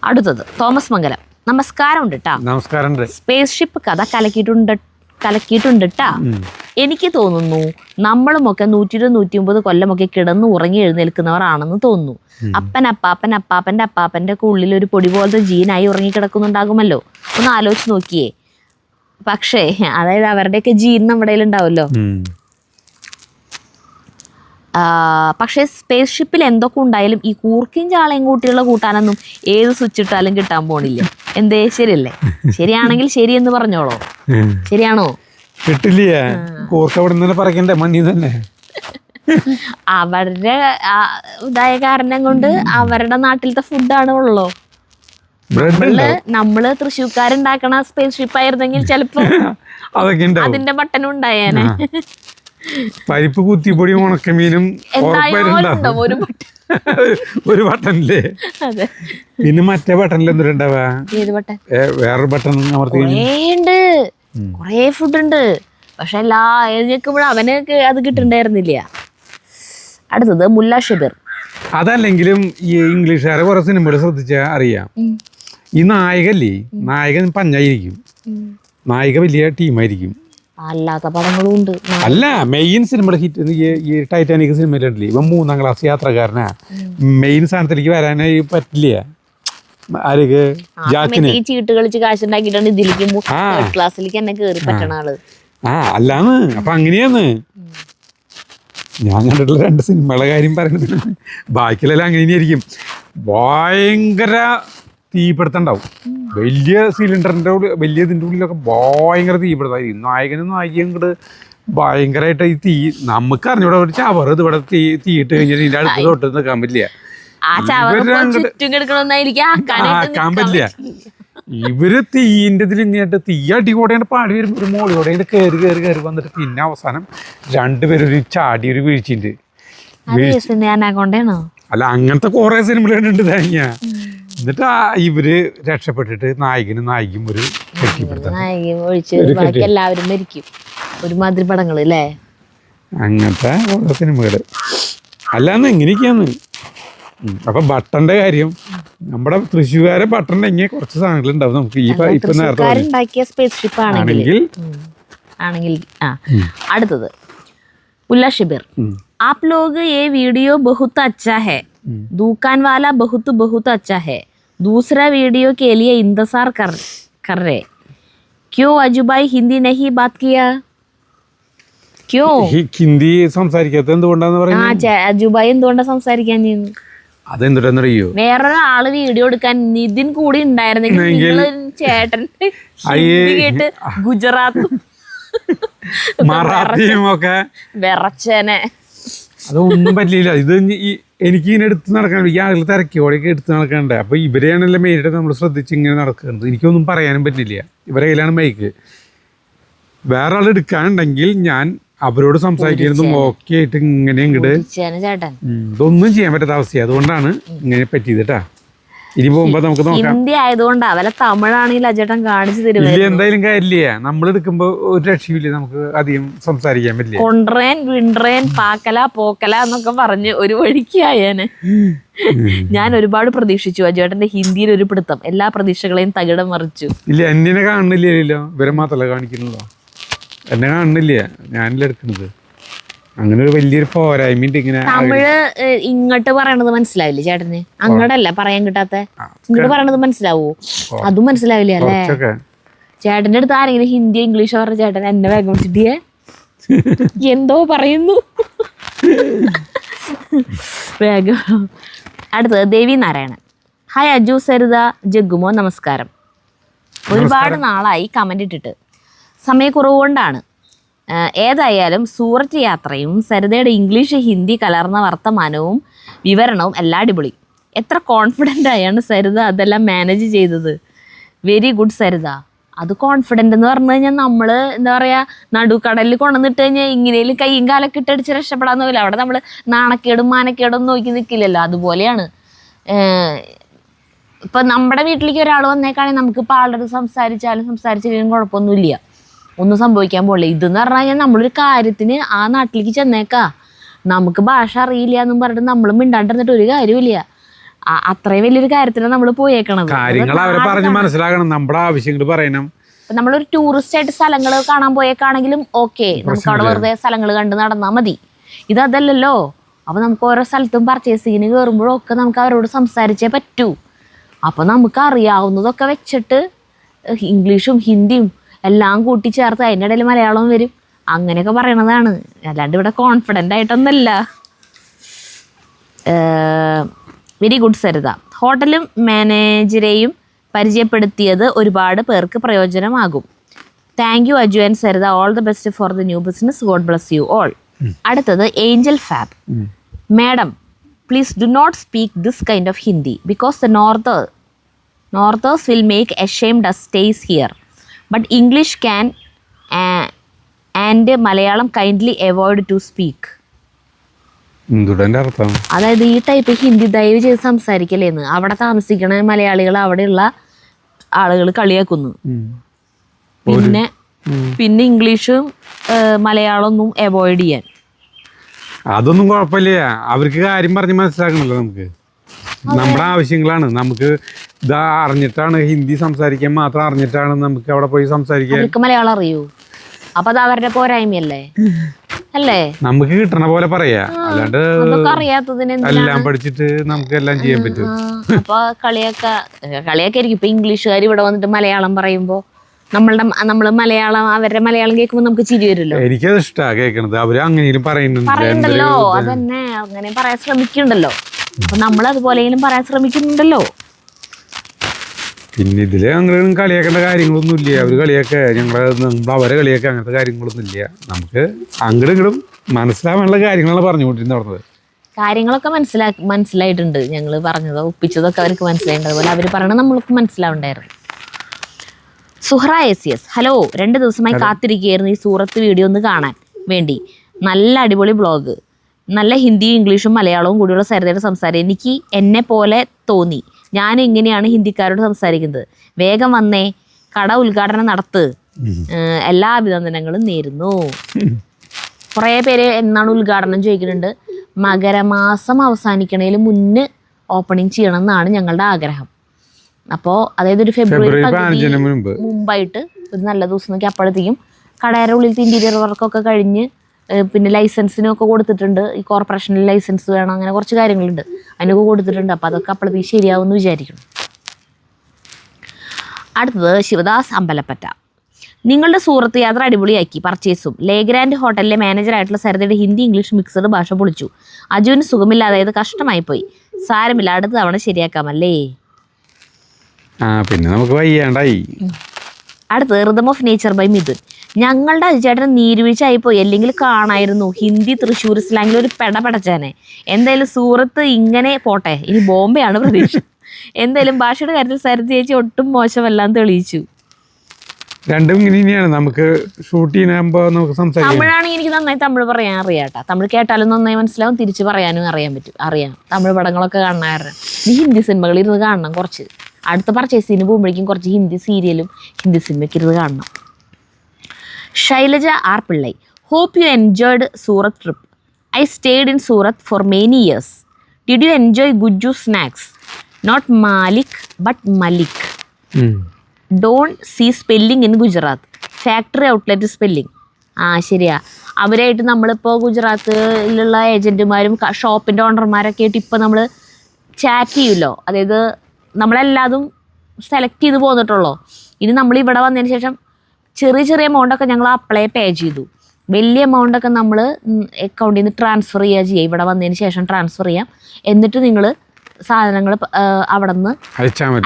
അടുത്തത് തോമസ് മംഗലം. നമസ്കാരം ഉണ്ട് ട്ടാ. നമസ്കാരം. സ്പേസ് ഷിപ്പ് കഥ കലക്കിയിട്ടുണ്ട് ട്ടാ. എനിക്ക് തോന്നുന്നു നമ്മളുമൊക്കെ 120-150 കൊല്ലമൊക്കെ കിടന്ന് ഉറങ്ങി എഴുന്നേൽക്കുന്നവരാണെന്ന് തോന്നുന്നു. അപ്പാപ്പന്റെ അപ്പാപ്പന്റെ ഒക്കെ ഉള്ളിൽ ഒരു പൊടി പോലത്തെ ജീനായി ഉറങ്ങിക്കിടക്കുന്നുണ്ടാകുമല്ലോ. ഒന്ന് ആലോചിച്ച് നോക്കിയേ. പക്ഷേ അതായത് അവരുടെയൊക്കെ ജീൻ നമ്മുടെ ഉണ്ടാവുമല്ലോ. പക്ഷേ സ്പേസ് ഷിപ്പിൽ എന്തൊക്കെ ഉണ്ടായാലും ഈ കൂർക്കയും ചാളയും കൂട്ടിയുള്ള കൂട്ടാനൊന്നും ഏത് സ്വിച്ച് ഇട്ടാലും കിട്ടാൻ പോണില്ല. എന്തേ, ശരിയല്ലേ? ശരിയാണെങ്കിൽ ശരി എന്ന് പറഞ്ഞോളോ. ശരിയാണോ? കിട്ടില്ല. അവരുടെ ഇതായ കാരണം കൊണ്ട് അവരുടെ നാട്ടിലത്തെ ഫുഡാണ് ഉള്ളോ. നമ്മള് തൃശ്ശൂർക്കാരുണ്ടാക്കണ സ്പേസ് ഷിപ്പ് ആയിരുന്നെങ്കിൽ ചിലപ്പോ അതിന്റെ ബട്ടനും ഉണ്ടായേനെ. പരിപ്പ്, കുത്തിപ്പൊടി, ഉണക്കമീനും ഒരു ബട്ടണില്ലേ? പിന്നെ മറ്റേ ബട്ടണിൽ എന്തുണ്ടാവാ? വേറൊരു ബട്ടൺ കൊറേ ഫുഡ് ഉണ്ട്. പക്ഷെ എല്ലാ എഴുന്നേക്കുമ്പോഴും അവനൊക്കെ അത് കിട്ടുണ്ടായിരുന്നില്ല. അടുത്തത് മുല്ല ഷബീർ. അതല്ലെങ്കിലും ഈ ഇംഗ്ലീഷുകാരെ കുറെ സിനിമകൾ ശ്രദ്ധിച്ചാൽ അറിയാം. ഈ നായകൻ പഞ്ഞായിരിക്കും, നായിക വലിയ ടീമായിരിക്കും. അല്ലാത്ത പടങ്ങളും ഉണ്ട്. അല്ല, മെയിൻ സിനിമയുടെ ഹിറ്റ് ഈ ടൈറ്റാനിക് സിനിമയിലുണ്ടല്ലേ, ഇവൻ 3ാം ക്ലാസ് യാത്രക്കാരനാ. മെയിൻ സ്ഥാനത്തിലേക്ക് വരാനായി പറ്റില്ല ആരൊക്കെ ജാക്കിന്. ചീട്ട് കളിച്ച് കാശുണ്ടാക്കിയിട്ടാണ് ഇതിലേക്ക് ക്ലാസ്സിലേക്ക് തന്നെ കേറി പറ്റണ ആള്. അല്ലാന്ന്. അപ്പൊ അങ്ങനെയാന്ന് ഞാൻ കണ്ടിട്ടുള്ള 2 സിനിമകളുടെ കാര്യം പറയുന്നത്. ബാക്കിയെല്ലാം അങ്ങനെ തന്നെയായിരിക്കും. ഭയങ്കര തീപിടുത്തുണ്ടാവും. വലിയ സിലിണ്ടറിൻ്റെ വലിയ ഇതിൻ്റെ ഉള്ളിലൊക്കെ ഭയങ്കര തീപിടുത്തമായിരിക്കും. നായകനും നായികയും കൂടെ ഭയങ്കരമായിട്ട് ഈ തീ നമുക്ക് അറിഞ്ഞൂടെ. ഒരു ചവറ് ഇത് ഇവിടെ തീയിട്ട് കഴിഞ്ഞാൽ ഇതിൻ്റെ അടുത്ത് തൊട്ട് നിൽക്കാൻ പറ്റില്ല. ആക്കാൻ പറ്റില്ല. ഇവര് തീൻ്റെ ഇതിൽ ഇങ്ങോട്ട് തീ അടികൂടെയാണ് പാടി വരും. ഒരു മോളിയോടെ കയറി വന്നിട്ട് പിന്നെ അവസാനം 2 പേരും ഒരു ചാടി ഒരു വീഴ്ചയുണ്ട്. അല്ല, അങ്ങനത്തെ കുറെ സിനിമകൾ കണ്ടിട്ടുണ്ട് തേങ്ങ. എന്നിട്ട് ഇവര് രക്ഷപ്പെട്ടിട്ട് നായകനും നായികയും ഒരു എല്ലാവരും മരിക്കും. ഒരുമാതിരി പടങ്ങള് അല്ലേ? അങ്ങനത്തെ ഓരോ സിനിമകള്. അല്ലാന്ന് എങ്ങനെയൊക്കെയാന്ന്. അപ്പൊ ബട്ടന്റെ കാര്യം, നമ്മുടെ തൃശ്ശൂർക്കാരെ ബട്ടന്റെ ഇങ്ങനെ കുറച്ച് സാധനങ്ങൾ ഉണ്ടാവും നമുക്ക്. ഇപ്പൊ നേരത്തെ സ്പേസ് ഷിപ്പ് ആണെങ്കിൽ. അടുത്തത് मुल्ला शिबिर, आप लोग ये वीडियो बहुत अच्छा है, दुकान वाला बहुत बहुत अच्छा है, दूसरा वीडियो के लिए इंतजार कर रहे, क्यों अजू भाई हिंदी नहीं बात किया? क्यों ഹിന്ദി സംസാരിക്കാത്ത എന്തുകൊണ്ടാന്ന് പറയുന്നത്? അജുബായി എന്തുകൊണ്ടാ സംസാരിക്കാൻ ചെയ്യുന്നു? അതെന്തുണ്ടെന്നറിയോ? വേറൊരാള് വീഡിയോ എടുക്കാൻ നിതിൻ കൂടി ഉണ്ടായിരുന്നെങ്കിൽ ചേട്ടൻ കേട്ട് ഗുജറാത്തും മറാഠിയും ഒക്കെ വിറച്ചേനെ. അതൊന്നും പറ്റില്ല. ഇത് എനിക്ക് ഇങ്ങനെ എടുത്ത് നടക്കാൻ, ഈ ആളുകൾ തിരക്കിയോടെയൊക്കെ എടുത്ത് നടക്കണ്ടേ. അപ്പൊ ഇവരെയാണല്ലോ മെയിനായിട്ട് നമ്മൾ ശ്രദ്ധിച്ച് ഇങ്ങനെ നടക്കുന്നത്. എനിക്കൊന്നും പറയാനും പറ്റില്ല. ഇവരെ കയ്യിലാണ് മൈക്ക്. വേറെ ആൾ എടുക്കാനുണ്ടെങ്കിൽ ഞാൻ അവരോട് സംസാരിക്കുന്നതും ഓക്കെ ആയിട്ട് ഇങ്ങനെ ഇങ്ങോട്ട് ഇതൊന്നും ചെയ്യാൻ പറ്റാത്ത അവസ്ഥയാണ്. അതുകൊണ്ടാണ് ഇങ്ങനെ പറ്റിയത് കേട്ടാ. ഇനി പോകുമ്പോ നമുക്ക് നോക്കാം. ഹിന്ദി ആയതുകൊണ്ട് അവരെ തമിഴാണെങ്കിൽ അജേട്ടൻ കാണിച്ചു തരും. എന്തായാലും കാര്യമില്ല, നമ്മൾ എടുക്കുമ്പോ ഒരു രക്ഷയില്ല, നമുക്ക് അധികം സംസാരിക്കാൻ പറ്റില്ല. കൊണ്ട്രേൻ വിണ്ട്രേൻ പാക്കല പോക്കല എന്നൊക്കെ പറഞ്ഞ് ഒരു വഴിക്ക് ആയേനെ. ഞാൻ ഒരുപാട് പ്രതീക്ഷിച്ചു അജേട്ടന്റെ ഹിന്ദിയിൽ ഒരു പിടുത്തം. എല്ലാ പ്രതീക്ഷകളെയും തകിടം മറിച്ചു. ഇല്ല, എന്നെ കാണുന്നില്ലല്ലോ. ഇവരെ മാത്രമല്ല കാണിക്കുന്നുള്ളൂ. എന്നെ കാണുന്നില്ല, ഞാനല്ലേ എടുക്കുന്നത്. അങ്ങനെ ഒരു വലിയൊരു പോരായ്മ ഇങ്ങനെ. തമിഴ് ഇങ്ങോട്ട് പറയണത് മനസ്സിലാവില്ലേ ചേട്ടന്? അങ്ങോട്ടല്ല പറയാൻ കിട്ടാത്ത, ഇങ്ങോട്ട് പറയണത് മനസ്സിലാവോ? അതും മനസ്സിലാവില്ല അല്ലേ? ചേട്ടന്റെ അടുത്ത് ആരെങ്കിലും ഹിന്ദിയോ ഇംഗ്ലീഷോ പറഞ്ഞ ചേട്ടൻ എന്നെ വേഗം വിളിച്ചിട്ടേ എന്തോ പറയുന്നു വേഗം. അടുത്തത് ദേവി നാരായണൻ. ഹായ് അജു, സരിത, ജഗ്ഗുമോ, നമസ്കാരം. ഒരുപാട് നാളായി കമന്റ് ഇട്ടിട്ട്, സമയക്കുറവ് കൊണ്ടാണ്. ഏതായാലും സൂററ്റ് യാത്രയും സരിതയുടെ ഇംഗ്ലീഷ് ഹിന്ദി കലർന്ന വർത്തമാനവും വിവരണവും എല്ലാം അടിപൊളി. എത്ര കോൺഫിഡൻ്റ് ആയാണ് സരിത അതെല്ലാം മാനേജ് ചെയ്തത്. Very good Saritha. അത് കോൺഫിഡൻ്റ് എന്ന് പറഞ്ഞു കഴിഞ്ഞാൽ നമ്മൾ എന്താ പറയുക, നടുക്കടലിൽ കൊണ്ടുവന്നിട്ട് കഴിഞ്ഞാൽ ഇങ്ങനെയും കയ്യും കാലൊക്കെ ഇട്ടടിച്ച് രക്ഷപ്പെടാൻ പോകില്ല. അവിടെ നമ്മൾ നാണക്കേടും മാനക്കേടും നോക്കി നിൽക്കില്ലല്ലോ. അതുപോലെയാണ് ഇപ്പം നമ്മുടെ വീട്ടിലേക്ക് ഒരാൾ വന്നേക്കാണെങ്കിൽ നമുക്കിപ്പോൾ ആളുടെ സംസാരിച്ചില്ലെങ്കിലും കുഴപ്പമൊന്നുമില്ല, ഒന്നും സംഭവിക്കാൻ പോകില്ല. ഇതെന്ന് പറഞ്ഞു കഴിഞ്ഞാൽ നമ്മളൊരു കാര്യത്തിന് ആ നാട്ടിലേക്ക് ചെന്നേക്കാ, നമുക്ക് ഭാഷ അറിയില്ല എന്നും പറഞ്ഞിട്ട് നമ്മൾ മിണ്ടാണ്ടിരുന്നിട്ട് ഒരു കാര്യമില്ല. അത്രയും വലിയൊരു കാര്യത്തിനാണ് നമ്മൾ പോയേക്കണത്. കാര്യങ്ങൾ അവരെ പറഞ്ഞ് മനസ്സിലാക്കണം, നമ്മുടെ ആവശ്യങ്ങൾ പറയണം. നമ്മളൊരു ടൂറിസ്റ്റ് ആയിട്ട് സ്ഥലങ്ങൾ കാണാൻ പോയേക്കാണെങ്കിലും ഓക്കെ, നമുക്ക് അവിടെ വെറുതെ സ്ഥലങ്ങൾ കണ്ട് നടന്നാൽ മതി. ഇതല്ലല്ലോ. അപ്പോൾ നമുക്ക് ഓരോ സ്ഥലത്തും പർച്ചേസിങ്ങിന് കയറുമ്പോഴൊക്കെ നമുക്ക് അവരോട് സംസാരിച്ചേ പറ്റൂ. അപ്പോൾ നമുക്ക് അറിയാവുന്നതൊക്കെ വെച്ചിട്ട് ഇംഗ്ലീഷും ഹിന്ദിയും എല്ലാം കൂട്ടിച്ചേർത്ത് അതിൻ്റെ ഇടയിൽ മലയാളവും വരും, അങ്ങനെയൊക്കെ പറയണതാണ്. അല്ലാണ്ട് ഇവിടെ കോൺഫിഡൻ്റ് ആയിട്ടൊന്നല്ല. Very good Saritha. ഹോട്ടലും മാനേജരെയും പരിചയപ്പെടുത്തിയത് ഒരുപാട് പേർക്ക് പ്രയോജനമാകും. Thank you Aju and Saritha. All the best for the new business. God bless you all. അടുത്തത് Angel Fab. Madam, please do not speak this kind of Hindi because the northers will make ashamed us stays here. But English can and Malayalam kindly avoid to speak. അർത്ഥം അതായത് ഈ type Hindi ദയവ് ചെയ്ത് സംസാരിക്കലേന്ന് അവിടെ താമസിക്കണ മലയാളികൾ അവിടെയുള്ള ആളുകൾ കളിയാക്കുന്നു. പിന്നെ ഇംഗ്ലീഷും മലയാളമൊന്നും അവോയ്ഡ് ചെയ്യാൻ. അതൊന്നും കുഴപ്പമില്ല, അവർക്ക് കാര്യം പറഞ്ഞ് മനസ്സിലാക്കണല്ലോ. നമ്മുടെ ആവശ്യങ്ങളാണ്. നമുക്ക് ഇതാ അറിഞ്ഞിട്ടാണ് ഹിന്ദി സംസാരിക്കാൻ മാത്രം അറിഞ്ഞിട്ടാണ് നമുക്ക് അവിടെ പോയി സംസാരിക്കാൻ. മലയാളം അറിയൂ, അപ്പൊ അത് അവരുടെ പോരായ്മയല്ലേ അല്ലേ? നമുക്ക് കിട്ടണ പോലെ പറയാ, അല്ലാണ്ട് അറിയാത്തതിന് എല്ലാം പഠിച്ചിട്ട് നമുക്ക് എല്ലാം ചെയ്യാൻ പറ്റും. അപ്പൊ കളിയൊക്കെ ആയിരിക്കും. ഇപ്പൊ ഇംഗ്ലീഷുകാർ ഇവിടെ വന്നിട്ട് മലയാളം പറയുമ്പോ നമ്മള് മലയാളം അവരുടെ മലയാളം കേൾക്കുമ്പോ നമുക്ക് ചിരി വരുമല്ലോ. എനിക്കത് ഇഷ്ടമാണ് കേൾക്കണത്. അവര് അങ്ങനെയും പറയുന്നുണ്ടല്ലോ, അതന്നെ അങ്ങനെ പറയാൻ ശ്രമിക്കുന്നുണ്ടല്ലോ. അപ്പൊ നമ്മളതുപോലെയും പറയാൻ ശ്രമിക്കുന്നുണ്ടല്ലോ. പിന്നെ ഇതില് അങ്ങനെ കളിയാക്കേണ്ട കാര്യങ്ങളൊന്നും ഇല്ല. അവര് കളിയൊക്കെ അവരെ കളിയൊക്കെ അങ്ങനത്തെ കാര്യങ്ങളൊന്നും ഇല്ല. നമുക്ക് അങ്ങോട്ടും ഇങ്ങോട്ടും മനസ്സിലാവാനുള്ള കാര്യങ്ങളാണ് പറഞ്ഞുകൊണ്ടിരുന്നത്. നടന്നത് കാര്യങ്ങളൊക്കെ മനസ്സിലായിട്ടുണ്ട്. ഞങ്ങൾ പറഞ്ഞതോ ഒപ്പിച്ചതൊക്കെ അവർക്ക് മനസ്സിലായിട്ടുണ്ട്. അതുപോലെ അവർ പറയണത് നമ്മൾക്ക് മനസ്സിലാവുണ്ടായിരുന്നു. സുഹ്റ എസ്. ഹലോ, 2 ദിവസമായി കാത്തിരിക്കുകയായിരുന്നു ഈ സൂറത്ത് വീഡിയോ ഒന്ന് കാണാൻ വേണ്ടി. നല്ല അടിപൊളി ബ്ലോഗ്, നല്ല ഹിന്ദിയും ഇംഗ്ലീഷും മലയാളവും കൂടിയുള്ള സരിതയുടെ സംസാരം എനിക്ക് എന്നെ പോലെ തോന്നി. ഞാൻ ഇങ്ങനെയാണ് ഹിന്ദിക്കാരോട് സംസാരിക്കുന്നത്. വേഗം വന്നേ, കട ഉദ്ഘാടനം നടത്ത്. എല്ലാ അഭിനന്ദനങ്ങളും നേരുന്നു. കുറേ പേര് എന്നാണ് ഉദ്ഘാടനം ചോദിക്കുന്നുണ്ട്. മകരമാസം അവസാനിക്കണേൽ മുന്നേ ഓപ്പണിങ് ചെയ്യണം എന്നാണ് ഞങ്ങളുടെ ആഗ്രഹം. അപ്പോൾ അതായത് ഒരു ഫെബ്രുവരി മുമ്പായിട്ട് ഒരു നല്ല ദിവസം നോക്കി അപ്പോഴത്തേക്കും കടയുടെ ഉള്ളിലത്തെ ഇൻറ്റീരിയർ വർക്കൊക്കെ കഴിഞ്ഞ് പിന്നെ ലൈസൻസിനൊക്കെ കൊടുത്തിട്ടുണ്ട്. ഈ കോർപ്പറേഷനിൽ ലൈസൻസ് വേണം, അങ്ങനെ കുറച്ച് കാര്യങ്ങളുണ്ട്, അതിനൊക്കെ കൊടുത്തിട്ടുണ്ട്. അപ്പോൾ അതൊക്കെ അപ്പോഴത്തേക്ക് ശരിയാവുമെന്ന് വിചാരിക്കണം. അടുത്തത് ശിവദാസ് അമ്പലപ്പറ്റ. നിങ്ങളുടെ സൂറത്ത് യാത്ര അടിപൊളിയാക്കി. പർച്ചേസും ലേഗ്രാൻഡ് ഹോട്ടലിലെ മാനേജറായിട്ടുള്ള സരിതയുടെ ഹിന്ദി ഇംഗ്ലീഷ് മിക്സഡ് ഭാഷ പൊളിച്ചു. അജുവിന് സുഖമില്ലാതായത് കഷ്ടമായി പോയി. സാരമില്ല, അടുത്ത തവണ ശരിയാക്കാമല്ലേ. പിന്നെ നമുക്ക് വയ്യാണ്ടായി. അടുത്തത് rhythm of nature by Mithun. ഞങ്ങളുടെ അജുചേട്ടന് നീരുവീഴ്ച ആയിപ്പോയി, അല്ലെങ്കിൽ കാണായിരുന്നു. ഹിന്ദി തൃശ്ശൂർ സ്ലാങ്ങിൽ ഒരു പെടപടച്ചാനെ. എന്തായാലും സൂറത്ത് ഇങ്ങനെ പോട്ടെ, ഇനി ബോംബെയാണ് പ്രതീക്ഷ. എന്തായാലും ഭാഷയുടെ കാര്യത്തിൽ സരിത ചേച്ചി ഒട്ടും മോശമല്ലാന്ന് തെളിയിച്ചു. രണ്ടും ഇങ്ങനെയാണ്. നമുക്ക് ഷൂട്ട് ചെയ്യുമ്പോൾ നമുക്ക് സംസാരിക്കാം. തമിഴാണെങ്കിൽ എനിക്ക് നന്നായി തമിഴ് പറയാൻ അറിയാട്ടാ. തമിഴ് കേട്ടാലും നന്നായി മനസ്സിലാവും, തിരിച്ച് പറയാനും അറിയാം. തമിഴ് പടങ്ങളൊക്കെ കാണാറുണ്ട്. നീ ഹിന്ദി സിനിമകളിൽ ഇരുന്ന് കാണണം. കുറച്ച് അടുത്ത പർച്ചേസിന് പോകുമ്പോഴേക്കും കുറച്ച് ഹിന്ദി സീരിയലും ഹിന്ദി സിനിമയ്ക്ക് ഇരുന്ന് കാണണം. Shailaja R Pillai. Hope you enjoyed Surat trip. I stayed in Surat for many years. Did you enjoy Gujju snacks? Not Maalik but Malik. Don't see spelling in Gujarat. Factory outlet spelling. ശരിയാ. അവരായിട്ട് നമ്മളിപ്പോൾ ഗുജറാത്തിലുള്ള ഏജൻറ്റുമാരും ഷോപ്പിൻ്റെ ഓണർമാരൊക്കെ ആയിട്ട് ഇപ്പോൾ നമ്മൾ ചാറ്റ് ചെയ്യുമല്ലോ. അതായത് നമ്മളെല്ലാതും സെലക്ട് ചെയ്ത് പോന്നിട്ടുള്ളൂ. ഇനി നമ്മൾ ഇവിടെ വന്നതിന് ശേഷം ചെറിയ ചെറിയ എമൗണ്ടൊക്കെ ഞങ്ങൾ അപ്ലൈ പേ ചെയ്തു. വലിയ എമൗണ്ടൊക്കെ നമ്മൾ അക്കൗണ്ടിൽ നിന്ന് ട്രാൻസ്ഫർ ചെയ്യുക. ഇവിടെ വന്നതിന് ശേഷം ട്രാൻസ്ഫർ ചെയ്യാം. എന്നിട്ട് നിങ്ങൾ സാധനങ്ങൾ അവിടെ നിന്ന്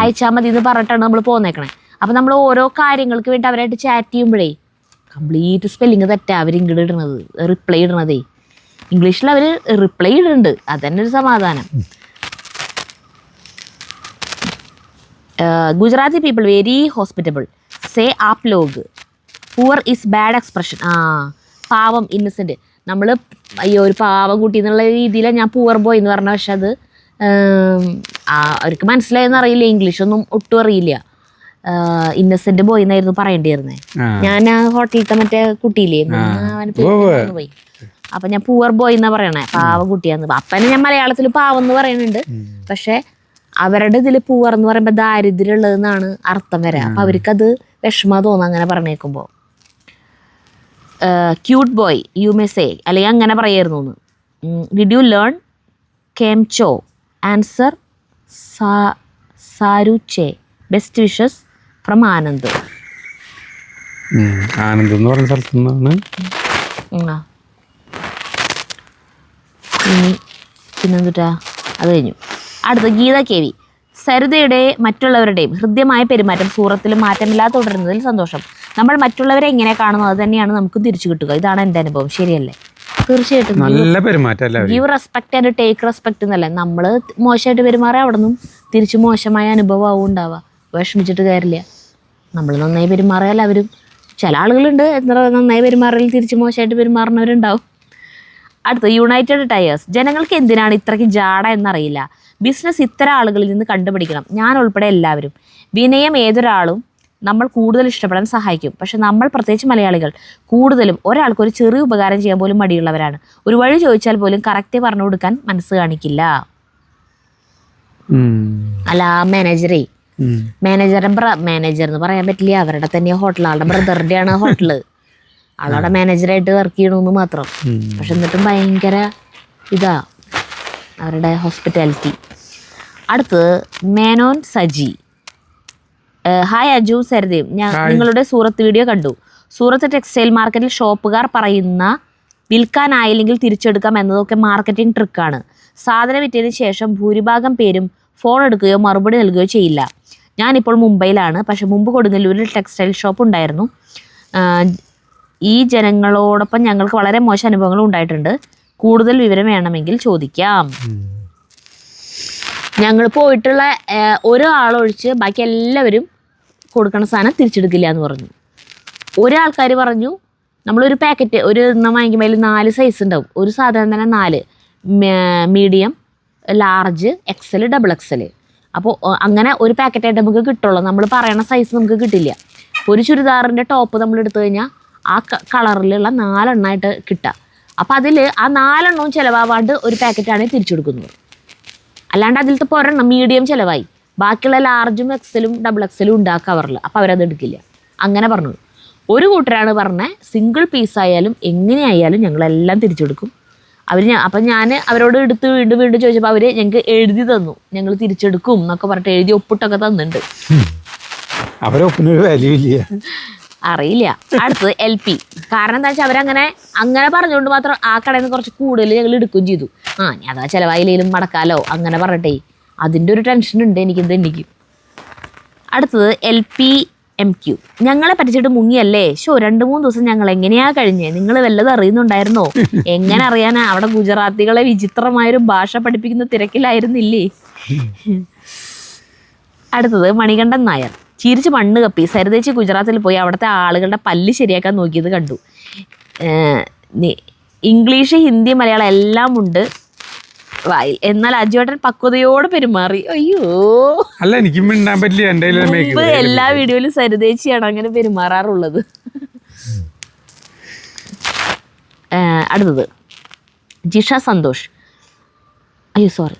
അയച്ചാൽ മതി എന്ന് പറഞ്ഞിട്ടാണ് നമ്മൾ പോന്നേക്കണേ. അപ്പം നമ്മൾ ഓരോ കാര്യങ്ങൾക്ക് വേണ്ടി അവരായിട്ട് ചാറ്റ് ചെയ്യുമ്പോഴേ കംപ്ലീറ്റ് സ്പെല്ലിങ് തെറ്റാ അവർ ഇങ്ങോട്ട് ഇടണത്, റിപ്ലൈ ഇടണതേ. ഇംഗ്ലീഷിൽ അവർ റിപ്ലൈ ഇടുന്നുണ്ട്, അതന്നെ ഒരു സമാധാനം. Gujarati people very hospitable, say app log. Poor is bad expression. പാവം, ഇന്നസെൻറ്റ്. നമ്മൾ അയ്യോ ഒരു പാവം കുട്ടി എന്നുള്ള രീതിയിലാണ് ഞാൻ പൂവർ ബോയ് എന്ന് പറഞ്ഞ. പക്ഷെ അത് അവർക്ക് മനസ്സിലായെന്ന് അറിയില്ല, ഇംഗ്ലീഷൊന്നും ഒട്ടും അറിയില്ല. ഇന്നസെന്റ് ബോയ് എന്നായിരുന്നു പറയേണ്ടിയിരുന്നേ. ഞാൻ ആ ഹോട്ടലിലത്തെ മറ്റേ കുട്ടിയില്ലേ പോയി, അപ്പൊ ഞാൻ പൂവർ ബോയ് എന്നാ പറയണേ, പാവ കുട്ടിയാന്ന്. അപ്പനെ ഞാൻ മലയാളത്തിൽ പാവം എന്ന് പറയുന്നുണ്ട്, പക്ഷെ അവരുടെ ഇതിൽ പൂവർ എന്ന് പറയുമ്പോ ദാരിദ്ര്യം ഉള്ളതെന്നാണ് അർത്ഥം വരാ. അപ്പൊ അവർക്കത് വിഷമ തോന്നുന്നു അങ്ങനെ പറഞ്ഞേക്കുമ്പോ. Cute boy you may say, അല്ലെങ്കിൽ അങ്ങനെ പറയായിരുന്നു. Did you learn kem cho? Answer saru che. Best wishes from Anand. Anand എന്ന് പറയുന്ന സ്ഥലത്തു നിന്നാണ്. പിന്നെന്തുട്ടാ അത് കഴിഞ്ഞു. അടുത്ത ഗീത കെ വി. സരിതയുടെ മറ്റുള്ളവരുടെയും ഹൃദ്യമായ പെരുമാറ്റം സൂറത്തിൽ മാറ്റമില്ലാതെ തുടരുന്നതിൽ സന്തോഷം. നമ്മൾ മറ്റുള്ളവരെ എങ്ങനെ കാണുന്നു അത് തന്നെയാണ് നമുക്ക് തിരിച്ചു കിട്ടുക. ഇതാണ് എൻ്റെ അനുഭവം. ശരിയല്ലേ? തീർച്ചയായിട്ടും. നല്ല പെരുമാറ്റം. Give respect and take respect എന്നല്ലേ. നമ്മൾ മോശമായിട്ട് പെരുമാറിയ അവിടെ നിന്നും തിരിച്ചു മോശമായ അനുഭവമാവും ഉണ്ടാവുക. വിഷമിച്ചിട്ട് കാര്യമില്ല. നമ്മൾ നന്നായി പെരുമാറിയാൽ അവരും, ചില ആളുകളുണ്ട് എത്ര നന്നായി പെരുമാറിയാൽ തിരിച്ച് മോശമായിട്ട് പെരുമാറുന്നവരുണ്ടാവും. അടുത്ത യുണൈറ്റഡ് ടയേഴ്സ്. ജനങ്ങൾക്ക് എന്തിനാണ് ഇത്രയ്ക്ക് ജാട എന്നറിയില്ല. ബിസിനസ് ഇത്തരം ആളുകളിൽ നിന്ന് കണ്ടുപിടിക്കണം. ഞാൻ ഉൾപ്പെടെ എല്ലാവരും. വിനയം ഏതൊരാളും നമ്മൾ കൂടുതൽ ഇഷ്ടപ്പെടാൻ സഹായിക്കും. പക്ഷെ നമ്മൾ, പ്രത്യേകിച്ച് മലയാളികൾ, കൂടുതലും ഒരാൾക്ക് ഒരു ചെറിയ ഉപകാരം ചെയ്യാൻ പോലും മടിയുള്ളവരാണ്. ഒരു വഴി ചോദിച്ചാൽ പോലും കറക്റ്റ് പറഞ്ഞു കൊടുക്കാൻ മനസ്സ് കാണിക്കില്ല. അല്ല മാനേജർ എന്ന് പറയാൻ പറ്റില്ല, അവരുടെ തന്നെ ഹോട്ടൽ, ആളുടെ ബ്രദറിന്റെ ആണ് ഹോട്ടല്, ആളവിടെ മാനേജറായിട്ട് വർക്ക് ചെയ്യണമെന്ന് മാത്രം. പക്ഷെ എന്നിട്ടും ഭയങ്കര ഇതാ അവരുടെ ഹോസ്പിറ്റാലിറ്റി. അടുത്ത് മേനോൻ സജി. ഹായ് അജു സരിതയും, ഞാൻ നിങ്ങളുടെ സൂറത്ത് വീഡിയോ കണ്ടു. സൂറത്ത് ടെക്സ്റ്റൈൽ മാർക്കറ്റിൽ ഷോപ്പുകാർ പറയുന്ന വിൽക്കാനായില്ലെങ്കിൽ തിരിച്ചെടുക്കാം എന്നതൊക്കെ മാർക്കറ്റിംഗ് ട്രിക്കാണ്. സാധനം വിറ്റതിന് ശേഷം ഭൂരിഭാഗം പേരും ഫോൺ എടുക്കുകയോ മറുപടി നൽകുകയോ ചെയ്യില്ല. ഞാനിപ്പോൾ മുംബൈയിലാണ്. പക്ഷെ മുമ്പ് കൊടുങ്ങല്ലൂരിൽ ടെക്സ്റ്റൈൽ ഷോപ്പ് ഉണ്ടായിരുന്നു. ഈ ജനങ്ങളോടൊപ്പം ഞങ്ങൾക്ക് വളരെ മോശം അനുഭവങ്ങൾ ഉണ്ടായിട്ടുണ്ട്. കൂടുതൽ വിവരം വേണമെങ്കിൽ ചോദിക്കാം. ഞങ്ങൾ പോയിട്ടുള്ള ഒരാളൊഴിച്ച് ബാക്കി എല്ലാവരും കൊടുക്കുന്ന സാധനം തിരിച്ചെടുക്കില്ല എന്ന് പറഞ്ഞു. ഒരാൾക്കാർ പറഞ്ഞു നമ്മളൊരു പാക്കറ്റ് ഒരു വാങ്ങിക്കുമ്പോൾ അതിൽ 4 സൈസ് ഉണ്ടാവും. ഒരു സാധനം തന്നെ 4, medium, large, XL, double XL. അപ്പോൾ അങ്ങനെ ഒരു പാക്കറ്റായിട്ട് നമുക്ക് കിട്ടുള്ളൂ. നമ്മൾ പറയുന്ന സൈസ് നമുക്ക് കിട്ടില്ല. ഒരു ചുരിദാറിൻ്റെ ടോപ്പ് നമ്മൾ എടുത്തു കഴിഞ്ഞാൽ ആ കളറിലുള്ള 4 എണ്ണമായിട്ട് കിട്ടുക. അപ്പോൾ അതിൽ ആ 4 എണ്ണവും ചിലവാവാണ്ട് ഒരു പാക്കറ്റാണ് തിരിച്ചു കൊടുക്കുന്നത്. അല്ലാണ്ട് അതിലത്തെ ഇപ്പോൾ ഒരെണ്ണം മീഡിയം ചിലവായി, ബാക്കിയുള്ള ലാർജും എക്സലും ഡബിൾ എക്സലും ഉണ്ടാക്കുക കവറിൽ. അപ്പോൾ അവരത് എടുക്കില്ല. അങ്ങനെ പറഞ്ഞു. ഒരു കൂട്ടരാണ് പറഞ്ഞത് സിംഗിൾ പീസായാലും എങ്ങനെയായാലും ഞങ്ങളെല്ലാം തിരിച്ചു കൊടുക്കും. അപ്പം ഞാൻ അവരോട് എടുത്ത് വീണ്ടും ചോദിച്ചപ്പോൾ അവർ ഞങ്ങൾക്ക് എഴുതി തന്നു, ഞങ്ങൾ തിരിച്ചെടുക്കും എന്നൊക്കെ പറഞ്ഞിട്ട് എഴുതി ഒപ്പിട്ടൊക്കെ തന്നിട്ടുണ്ട്. അറിയില്ല. അടുത്തത് LP. കാരണം എന്താ വെച്ചാൽ അങ്ങനെ പറഞ്ഞുകൊണ്ട് മാത്രം ആ കടയിൽ നിന്ന് കുറച്ച് കൂടുതൽ ഞങ്ങൾ എടുക്കുകയും ചെയ്തു. ഞാൻ അതാ ചിലവായില്ലേലും മടക്കാലോ അങ്ങനെ പറഞ്ഞിട്ടേ അതിൻ്റെ ഒരു ടെൻഷൻ ഉണ്ട് എനിക്ക്. അടുത്തത് LPMQ. ഞങ്ങളെ പറ്റിച്ചിട്ട് മുങ്ങിയല്ലേ, 2-3 ദിവസം ഞങ്ങൾ എങ്ങനെയാ കഴിഞ്ഞേ, നിങ്ങൾ വല്ലതും അറിയുന്നുണ്ടായിരുന്നോ? എങ്ങനെ അറിയാനാ, അവിടെ ഗുജറാത്തികളെ വിചിത്രമായൊരു ഭാഷ പഠിപ്പിക്കുന്ന തിരക്കിലായിരുന്നില്ലേ? അടുത്തത് മണികണ്ഠൻ നായർ. ചിരിച്ച് മണ്ണ് കപ്പി. സരിതേച്ചി ഗുജറാത്തിൽ പോയി അവിടുത്തെ ആളുകളുടെ പല്ല് ശരിയാക്കാൻ നോക്കിയത് കണ്ടു. ഇംഗ്ലീഷ്, ഹിന്ദി, മലയാളം എല്ലാം ഉണ്ട് വായിൽ. എന്നാൽ അജുവേട്ടൻ പക്വതയോടെ പെരുമാറി. അയ്യോ, അല്ല എനിക്ക് മിണ്ടാൻ പറ്റില്ല. മുമ്പ് എല്ലാ വീഡിയോയിലും സരിതേച്ചിയാണ് അങ്ങനെ പെരുമാറാറുള്ളത്. അടുത്തത് ജിഷ സന്തോഷ്. അയ്യോ സോറി,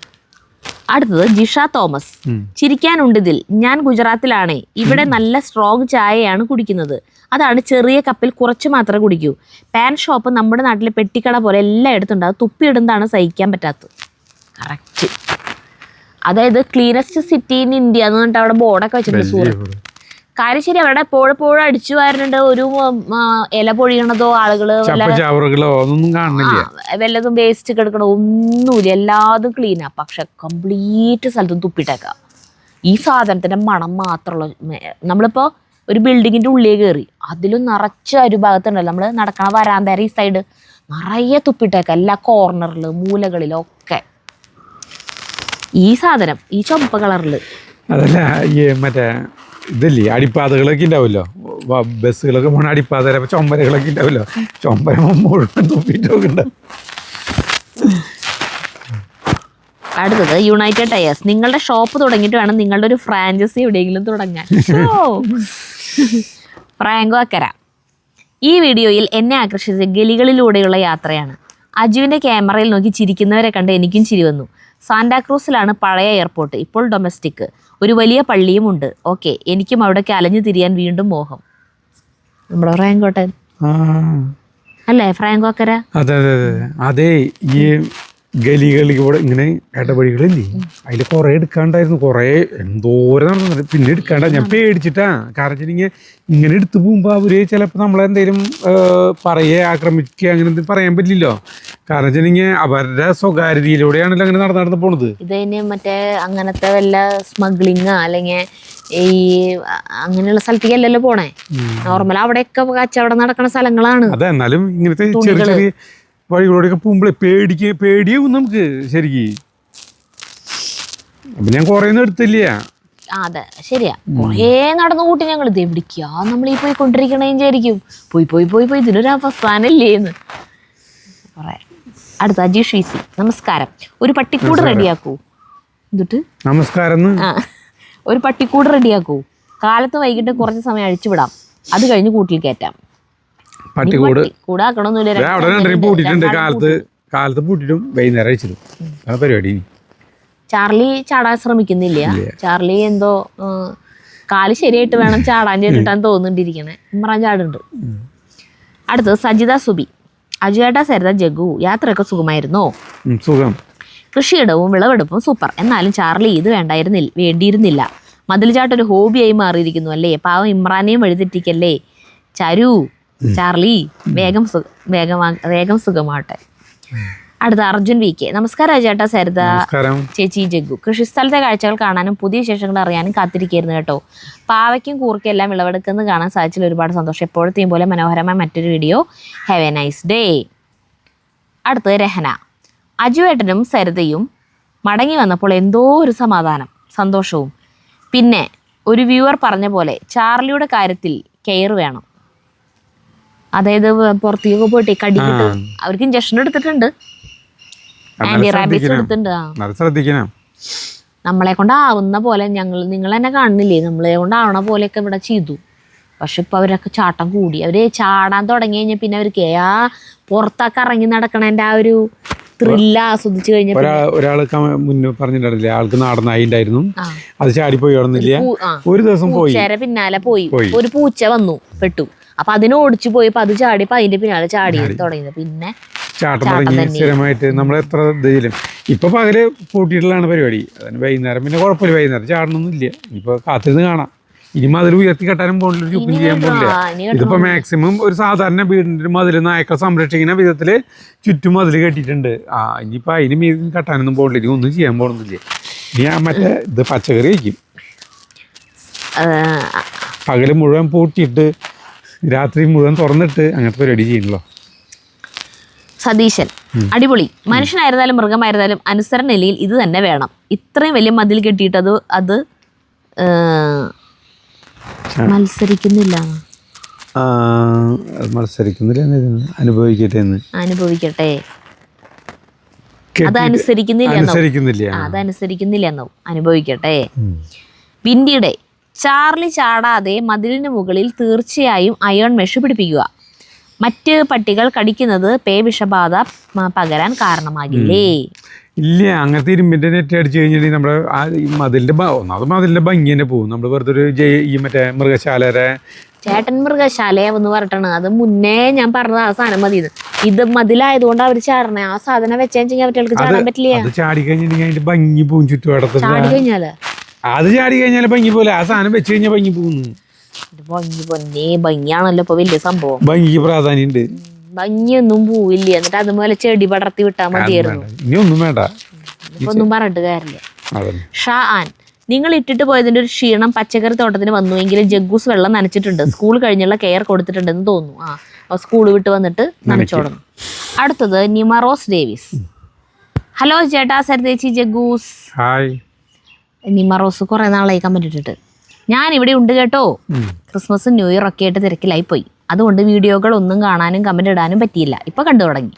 അടുത്തത് ജിഷ തോമസ്. ചിരിക്കാനുണ്ടിതിൽ. ഞാൻ ഗുജറാത്തിലാണ്. ഇവിടെ നല്ല സ്ട്രോങ് ചായയാണ് കുടിക്കുന്നത്. അതാണ് ചെറിയ കപ്പിൽ കുറച്ച് മാത്രമേ കുടിക്കൂ. പാൻ ഷോപ്പ് നമ്മുടെ നാട്ടിലെ പെട്ടിക്കട പോലെ എല്ലായിടത്തും ഉണ്ട്. അത് തുപ്പിയിടുന്നതാണ് സഹിക്കാൻ പറ്റാത്തത്. കറക്റ്റ്. അതായത് ക്ലീനസ്റ്റ് സിറ്റി ഇൻ ഇന്ത്യ എന്ന് പറഞ്ഞിട്ട് അവിടെ ബോർഡൊക്കെ വെച്ചിട്ടുണ്ട് സൂറത്ത്. കാര്യം ശരി, അവിടെ എപ്പോഴും അടിച്ചു വാരുന്നുണ്ട്. ഒരു ഇല പൊഴിയണതോ ആളുകള് വല്ലതും വേസ്റ്റ് കിടക്കണോ ഒന്നുമില്ല, എല്ലാതും ക്ലീനാ. പക്ഷെ കംപ്ലീറ്റ് സ്ഥലത്തും തുപ്പിട്ടേക്കാം. ഈ സാധനത്തിന്റെ മണം മാത്രമുള്ള. നമ്മളിപ്പോ ഒരു ബിൽഡിങ്ങിന്റെ ഉള്ളിൽ കയറി അതിലും നിറച്ച് ഒരു ഭാഗത്തുണ്ടല്ലോ നമ്മൾ നടക്കണ വരാന്തര ഈ സൈഡ് നിറയെ തുപ്പിട്ടേക്കാം. എല്ലാ കോർണറില് മൂലകളിലൊക്കെ ഈ സാധനം, ഈ ചുമപ്പ് കളറില്. അതല്ല ഈ മറ്റേ ഇതല്ലേ അടിപ്പാതകളൊക്കെ ഉണ്ടാവുമല്ലോ, ബസ്സുകളൊക്കെ പോണ അടിപ്പാത ചുമരകളൊക്കെ ഉണ്ടാവുമല്ലോ, ചുമര മുഴുവൻ തുപ്പിട്ടൊക്കെ ഉണ്ടാവും. അടുത്തത് യുണൈറ്റഡ് ടയേഴ്സ്. നിങ്ങളുടെ ഷോപ്പ് തുടങ്ങിയിട്ട് വേണം നിങ്ങളുടെ ഒരു ഫ്രാഞ്ചൈസി എവിടെയെങ്കിലും തുടങ്ങാൻ. ഫ്രാങ്കോ അക്കര. ഈ വീഡിയോയിൽ എന്നെ ആകർഷിച്ചത് ഗലികളിലൂടെയുള്ള യാത്രയാണ്. അജുവിൻ്റെ ക്യാമറയിൽ നോക്കി ചിരിക്കുന്നവരെ കണ്ട് എനിക്കും ചിരി വന്നു. സാന്റാക്രൂസിലാണ് പഴയ എയർപോർട്ട്, ഇപ്പോൾ ഡൊമസ്റ്റിക്. ഒരു വലിയ പള്ളിയും ഉണ്ട്. ഓക്കെ, എനിക്കും അവിടേക്ക് അലഞ്ഞു തിരിയാൻ വീണ്ടും മോഹം. നമ്മുടെ ഫ്രാങ്കോട്ടൻ അല്ലേ, ഫ്രാങ്കോ അക്കര. അതെ അതെ അതെ അതെ. ഈ ഗലികളിൽ കൂടെ ഇങ്ങനെ ഇടവഴികളില്ലേ, അതിൽ കുറേ എടുക്കാണ്ടായിരുന്നു. കുറേ എന്തോരം നടന്നു, പിന്നെ എടുക്കാണ്ട. ഞാൻ പേടിച്ചിട്ടാ. കാരണം വെച്ചിട്ടുണ്ടെങ്കിൽ ഇങ്ങനെ എടുത്തു പോകുമ്പോൾ അവര് ചിലപ്പോൾ നമ്മളെന്തെങ്കിലും ആക്രമിക്കുക അങ്ങനെ എന്തെങ്കിലും പറയാൻ പറ്റില്ലല്ലോ. കാരണം വെച്ചിട്ടുണ്ടെങ്കിൽ അവരുടെ സ്വകാര്യതയിലൂടെയാണല്ലോ അങ്ങനെ നടന്നു പോണത്. ഇത് മറ്റേ അങ്ങനത്തെ വല്ല സ്മഗ്ലിങ് അല്ലെങ്കിൽ ഈ അങ്ങനെയുള്ള സ്ഥലത്തേക്കല്ലല്ലോ പോണേ. നോർമൽ അവിടെയൊക്കെ കച്ചവടം നടക്കുന്ന സ്ഥലങ്ങളാണ്. അതെ, എന്നാലും ഇങ്ങനത്തെ ചെറിയ ചെറിയ വഴികളോടെയൊക്കെ പോകുമ്പോഴേ പേടിയാവും നമുക്ക് ശരിക്ക്. അപ്പൊ ഞാൻ കുറേ ഒന്നും എടുത്തില്ല. അതെ ശരിയാ, കുറേ നടന്നു കൂട്ടി ഞങ്ങൾ ഇത് എവിടേക്കാ നമ്മൾ ഈ പോയിക്കൊണ്ടിരിക്കണേന്ന് വിചാരിക്കും. പോയി ഇതിനൊരു അവസാനല്ലേന്ന് പറയാം. അടുത്ത അജീഷ് വീസി. നമസ്കാരം. ഒരു പട്ടിക്കൂട് റെഡിയാക്കൂ. എന്നിട്ട് നമസ്കാരം. ഒരു പട്ടിക്കൂട് റെഡിയാക്കൂ. കാലത്ത് വൈകിട്ട് കുറച്ച് സമയം അഴിച്ചു വിടാം, അത് കഴിഞ്ഞ് കൂട്ടിൽ കയറ്റാം. പട്ടിക്കൂട് കൂടാക്കണമെന്നില്ല, പൂട്ടിട്ടുണ്ട്. കാലത്ത് പൂട്ടിട്ടും വൈകുന്നേരം അഴിച്ചിടും. പരിപാടി. ചാർലി ചാടാൻ ശ്രമിക്കുന്നില്ല. ചാർലി എന്തോ കാല് ശരിയായിട്ട് വേണം ചാടാൻ ചേട്ടിട്ടാന്ന് തോന്നുന്നുണ്ടിരിക്കണേ. ഇമ്രാൻ ചാടുണ്ട്. അടുത്തത് സജിത സുബി. അജുവേട്ട, സരിത, ജഗു, യാത്രയൊക്കെ സുഖമായിരുന്നോ? സുഖം. കൃഷിയിടവും വിളവെടുപ്പും സൂപ്പർ. എന്നാലും ചാർലി ഇത് വേണ്ടിയിരുന്നില്ല. മതിൽ ചാട്ടം ഒരു ഹോബിയായി മാറിയിരിക്കുന്നു അല്ലേ. പാവം ഇമ്രാനെയും വഴിതെറ്റിക്കല്ലേ. ചാർലി വേഗം സുഖമാട്ടെ. അടുത്ത അർജുൻ വി കെ. നമസ്കാരം അജേട്ടാ, സരിത ചേച്ചി, ജഗ്ഗു. കൃഷിസ്ഥലത്തെ കാഴ്ചകൾ കാണാനും പുതിയ വിശേഷങ്ങൾ അറിയാനും കാത്തിരിക്കായിരുന്നു കേട്ടോ. പാവയ്ക്കും കൂർക്കും എല്ലാം വിളവെടുക്കുന്നത് കാണാൻ സാധിച്ചതിൽ ഒരുപാട് സന്തോഷം. എപ്പോഴത്തെയും പോലെ മനോഹരമായ മറ്റൊരു video. Have A nice day. അടുത്തത് രഹന. അജുവേട്ടനും സരിതയും മടങ്ങി വന്നപ്പോൾ എന്തോ ഒരു സന്തോഷവും. പിന്നെ ഒരു വ്യൂവർ പറഞ്ഞ പോലെ ചാർലിയുടെ കാര്യത്തിൽ കെയർ വേണം. അതായത് പുറത്തേക്ക് പോയിട്ട് കടിക്കിട്ട് അവർക്ക് ഇഞ്ചക്ഷൻ എടുത്തിട്ടുണ്ട്, ആന്റി റാബീസ് എടുത്തിട്ടുണ്ട്. ശ്രദ്ധിക്കണം. നമ്മളെ കൊണ്ടാവുന്ന പോലെ നിങ്ങൾ തന്നെ കാണുന്നില്ലേ, നമ്മളെ കൊണ്ടാവണ പോലെയൊക്കെ ഇവിടെ ചെയ്തു. പക്ഷെ ഇപ്പൊ അവരൊക്കെ ചാട്ടം കൂടി. അവര് ചാടാൻ തുടങ്ങി കഴിഞ്ഞാൽ പിന്നെ അവർക്ക് ആ പുറത്തൊക്കെ ഇറങ്ങി നടക്കണേന്റെ ആ ഒരു ത്രില്ല് ആസ്വദിച്ചു കഴിഞ്ഞാൽ ഒരാൾ മുന്നേ പറഞ്ഞിട്ടുണ്ടായിരുന്നില്ലേ, ആൾക്ക് നാടൻ നായി ഉണ്ടായിരുന്നു, അത് ചാടിപ്പോയി ഓടുന്നില്ല. ഒരു ദിവസം പിന്നാലെ പോയി ഒരു പൂച്ച വന്നു പെട്ടു. അപ്പൊ അതിനെ ഓടിച്ചു പോയപ്പോ അത് ചാടിയപ്പോ അതിന്റെ പിന്നാലെ ചാടി തുടങ്ങിയത്. പിന്നെ ചാട്ടം തുടങ്ങി സ്ഥിരമായിട്ട് നമ്മൾ എത്ര ഇതിലും. ഇപ്പൊ പകല് പൂട്ടിയിട്ടുള്ളതാണ് പരിപാടി. അതിന് വൈകുന്നേരം പിന്നെ കുഴപ്പമില്ല, വൈകുന്നേരം ചാടണമൊന്നുമില്ല. ഇനിയിപ്പോ കാത്തിരുന്ന് കാണാം. ഇനി മതിൽ ഉയർത്തി കെട്ടാനും പോകണില്ല, ചുക്കും ചെയ്യാൻ പോകില്ല. ഇതിപ്പോ മാക്സിമം ഒരു സാധാരണ വീടിന്റെ മതിൽ നായ്ക്കളെ സംരക്ഷിക്കുന്ന വിധത്തില് ചുറ്റും മതിൽ കെട്ടിയിട്ടുണ്ട്. ഇനിയിപ്പോ അതിന് മീൻ കെട്ടാനൊന്നും പോകില്ല, ഇനി ഒന്നും ചെയ്യാൻ പോകുന്നില്ല. ഇനി മറ്റേ ഇത് പച്ചക്കറി വയ്ക്കും. പകല് മുഴുവൻ പൂട്ടിയിട്ട് രാത്രി മുഴുവൻ തുറന്നിട്ട് അങ്ങനത്തെ പരിപാടി ചെയ്യണല്ലോ. സതീശൻ. അടിപൊളി. മനുഷ്യനായിരുന്നാലും മൃഗമായിരുന്നാലും അനുസരണയിൽ ഇത് തന്നെ വേണം. ഇത്രയും വലിയ മതിൽ കെട്ടിയിട്ട് അത് മത്സരിക്കുന്നില്ല. അനുഭവിക്കട്ടെ. അതനുസരിക്കുന്നില്ലെന്നോ അനുഭവിക്കട്ടെ. വിൻഡിയുടെ ചാർലി ചാടാതെ മതിലിന് മുകളിൽ തീർച്ചയായും അയോൺ മെഷ് പിടിപ്പിക്കുക. മറ്റ് പട്ടികൾ കടിക്കുന്നത് വിഷബാധ പകരാൻ കാരണമാകില്ലേ? ഇല്ല, അങ്ങനത്തെ ഇരുമ്പിന്റെ നെറ്റ് അടിച്ചു കഴിഞ്ഞിട്ടുണ്ടെങ്കിൽ നമ്മുടെ ഒന്നാമത് മതിലിന്റെ ഭംഗി തന്നെ പോകും. നമ്മൾ വെറുതെ ഒരു ഈ മറ്റേ മൃഗശാലയുടെ ചേട്ടൻ മൃഗശാലയാവെന്ന് പറഞ്ഞിട്ടാണ് അത് മുന്നേ ഞാൻ പറഞ്ഞത് ആ സാധനം മതി. ഇത് മതിലായതുകൊണ്ട് അവര് ചാടണേ. ആ സാധനം വെച്ചെങ്കിൽ അവർക്ക് ചാടാൻ പറ്റില്ല. അത് ചാടി കഴിഞ്ഞിട്ടുണ്ടെങ്കിൽ അതിന്റെ ഭംഗി പോകും. ചുറ്റുപാടത്ത് ചാടി കഴിഞ്ഞാല് അത് ചാടി കഴിഞ്ഞാൽ ഭംഗി പോലെ ആ സാധനം വെച്ച് കഴിഞ്ഞാൽ ഭംഗി പോകുന്നു. ഭംഗിയാണല്ലോ ഇപ്പൊ വലിയ സംഭവം. ഭംഗിക്ക് പ്രാധാന്യം ഉണ്ട്. ഭംഗിയൊന്നും പോവില്ല. എന്നിട്ട് അതുപോലെ ചെടി പടർത്തി വിട്ടാൽ മതിയായിരുന്നു. ഇനി ഒന്നും വേണ്ട, ഇപ്പൊ ഒന്നും പറഞ്ഞിട്ട് കാര്യമില്ല. ഷാ ആൻ, നിങ്ങൾ ഇട്ടിട്ട് പോയതിന്റെ ഒരു ക്ഷീണം പച്ചക്കറി തോട്ടത്തിന് വന്നു എങ്കിലും ജഗ്ഗൂസ് വെള്ളം നനച്ചിട്ടുണ്ട്. സ്കൂൾ കഴിഞ്ഞുള്ള കെയർ കൊടുത്തിട്ടുണ്ടെന്ന് തോന്നുന്നു. സ്കൂൾ വിട്ട് വന്നിട്ട് നനച്ചോടുന്നു. അടുത്തത് നിമറോസ് ഡേവിസ്. ഹലോ ചേട്ടാ, സരിതേച്ചി, ജഗ്ഗൂസ്. നിമറോസ് കുറെ നാളായി കമന്റ് ഇട്ടിട്ട്. ഞാൻ ഇവിടെ ഉണ്ട് കേട്ടോ. ക്രിസ്മസും ന്യൂ ഇയർ ഒക്കെ ആയിട്ട് തിരക്കിലായി പോയി. അതുകൊണ്ട് വീഡിയോകൾ ഒന്നും കാണാനും കമന്റ് ഇടാനും പറ്റിയില്ല. ഇപ്പൊ കണ്ടു തുടങ്ങി.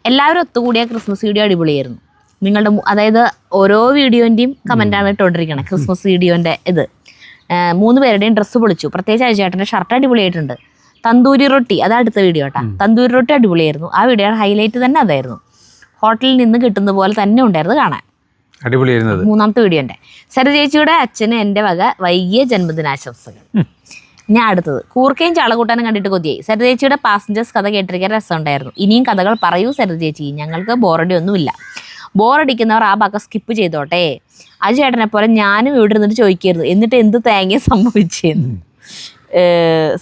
എല്ലാവരും ഒത്തുകൂടിയ ക്രിസ്മസ് വീഡിയോ അടിപൊളിയായിരുന്നു. നിങ്ങളുടെ അതായത് ഓരോ വീഡിയോന്റെയും കമന്റാണ് ഇട്ടുകൊണ്ടിരിക്കണം. ക്രിസ്മസ് വീഡിയോന്റെ ഇത് 3 പേരുടെയും ഡ്രസ്സ് പൊളിച്ചു. പ്രത്യേകിച്ച് അജയേട്ടൻ്റെ ഷർട്ട് അടിപൊളിയായിട്ടുണ്ട്. തന്തൂരി റൊട്ടി, അത് അടുത്ത വീഡിയോ കേട്ടാ. തന്തൂരി റൊട്ടി അടിപൊളിയായിരുന്നു. ആ വീഡിയോ ഹൈലൈറ്റ് തന്നെ അതായിരുന്നു. ഹോട്ടലിൽ നിന്ന് കിട്ടുന്ന പോലെ തന്നെ ഉണ്ടായിരുന്നു കാണാൻ. അടിപൊളിയായിരുന്നത് 3ാമത്തെ വീഡിയോന്റെ. സരിതേച്ചിയുടെ അച്ഛന് എൻ്റെ വക വൈകിയ ജന്മദിനാശംസകൾ. ഞാൻ അടുത്തത് കൂർക്കയും ചാളകൂട്ടാനും കണ്ടിട്ട് കൊതിയായി. സരിതേച്ചിയുടെ പാസഞ്ചേഴ്സ് കഥ കേട്ടിരിക്കാൻ രസമുണ്ടായിരുന്നു. ഇനിയും കഥകൾ പറയൂ സരിതേച്ചി, ഞങ്ങൾക്ക് ബോറടി ഒന്നുമില്ല. ബോറടിക്കുന്നവർ ആ ഭാഗം സ്കിപ്പ് ചെയ്തോട്ടെ. അജയേട്ടനെ പോലെ ഞാനും ഇവിടെ ഇരുന്നിട്ട് ചോദിക്കരുത് എന്നിട്ട് എന്ത് തേങ്ങ സംഭവിച്ചെന്ന്.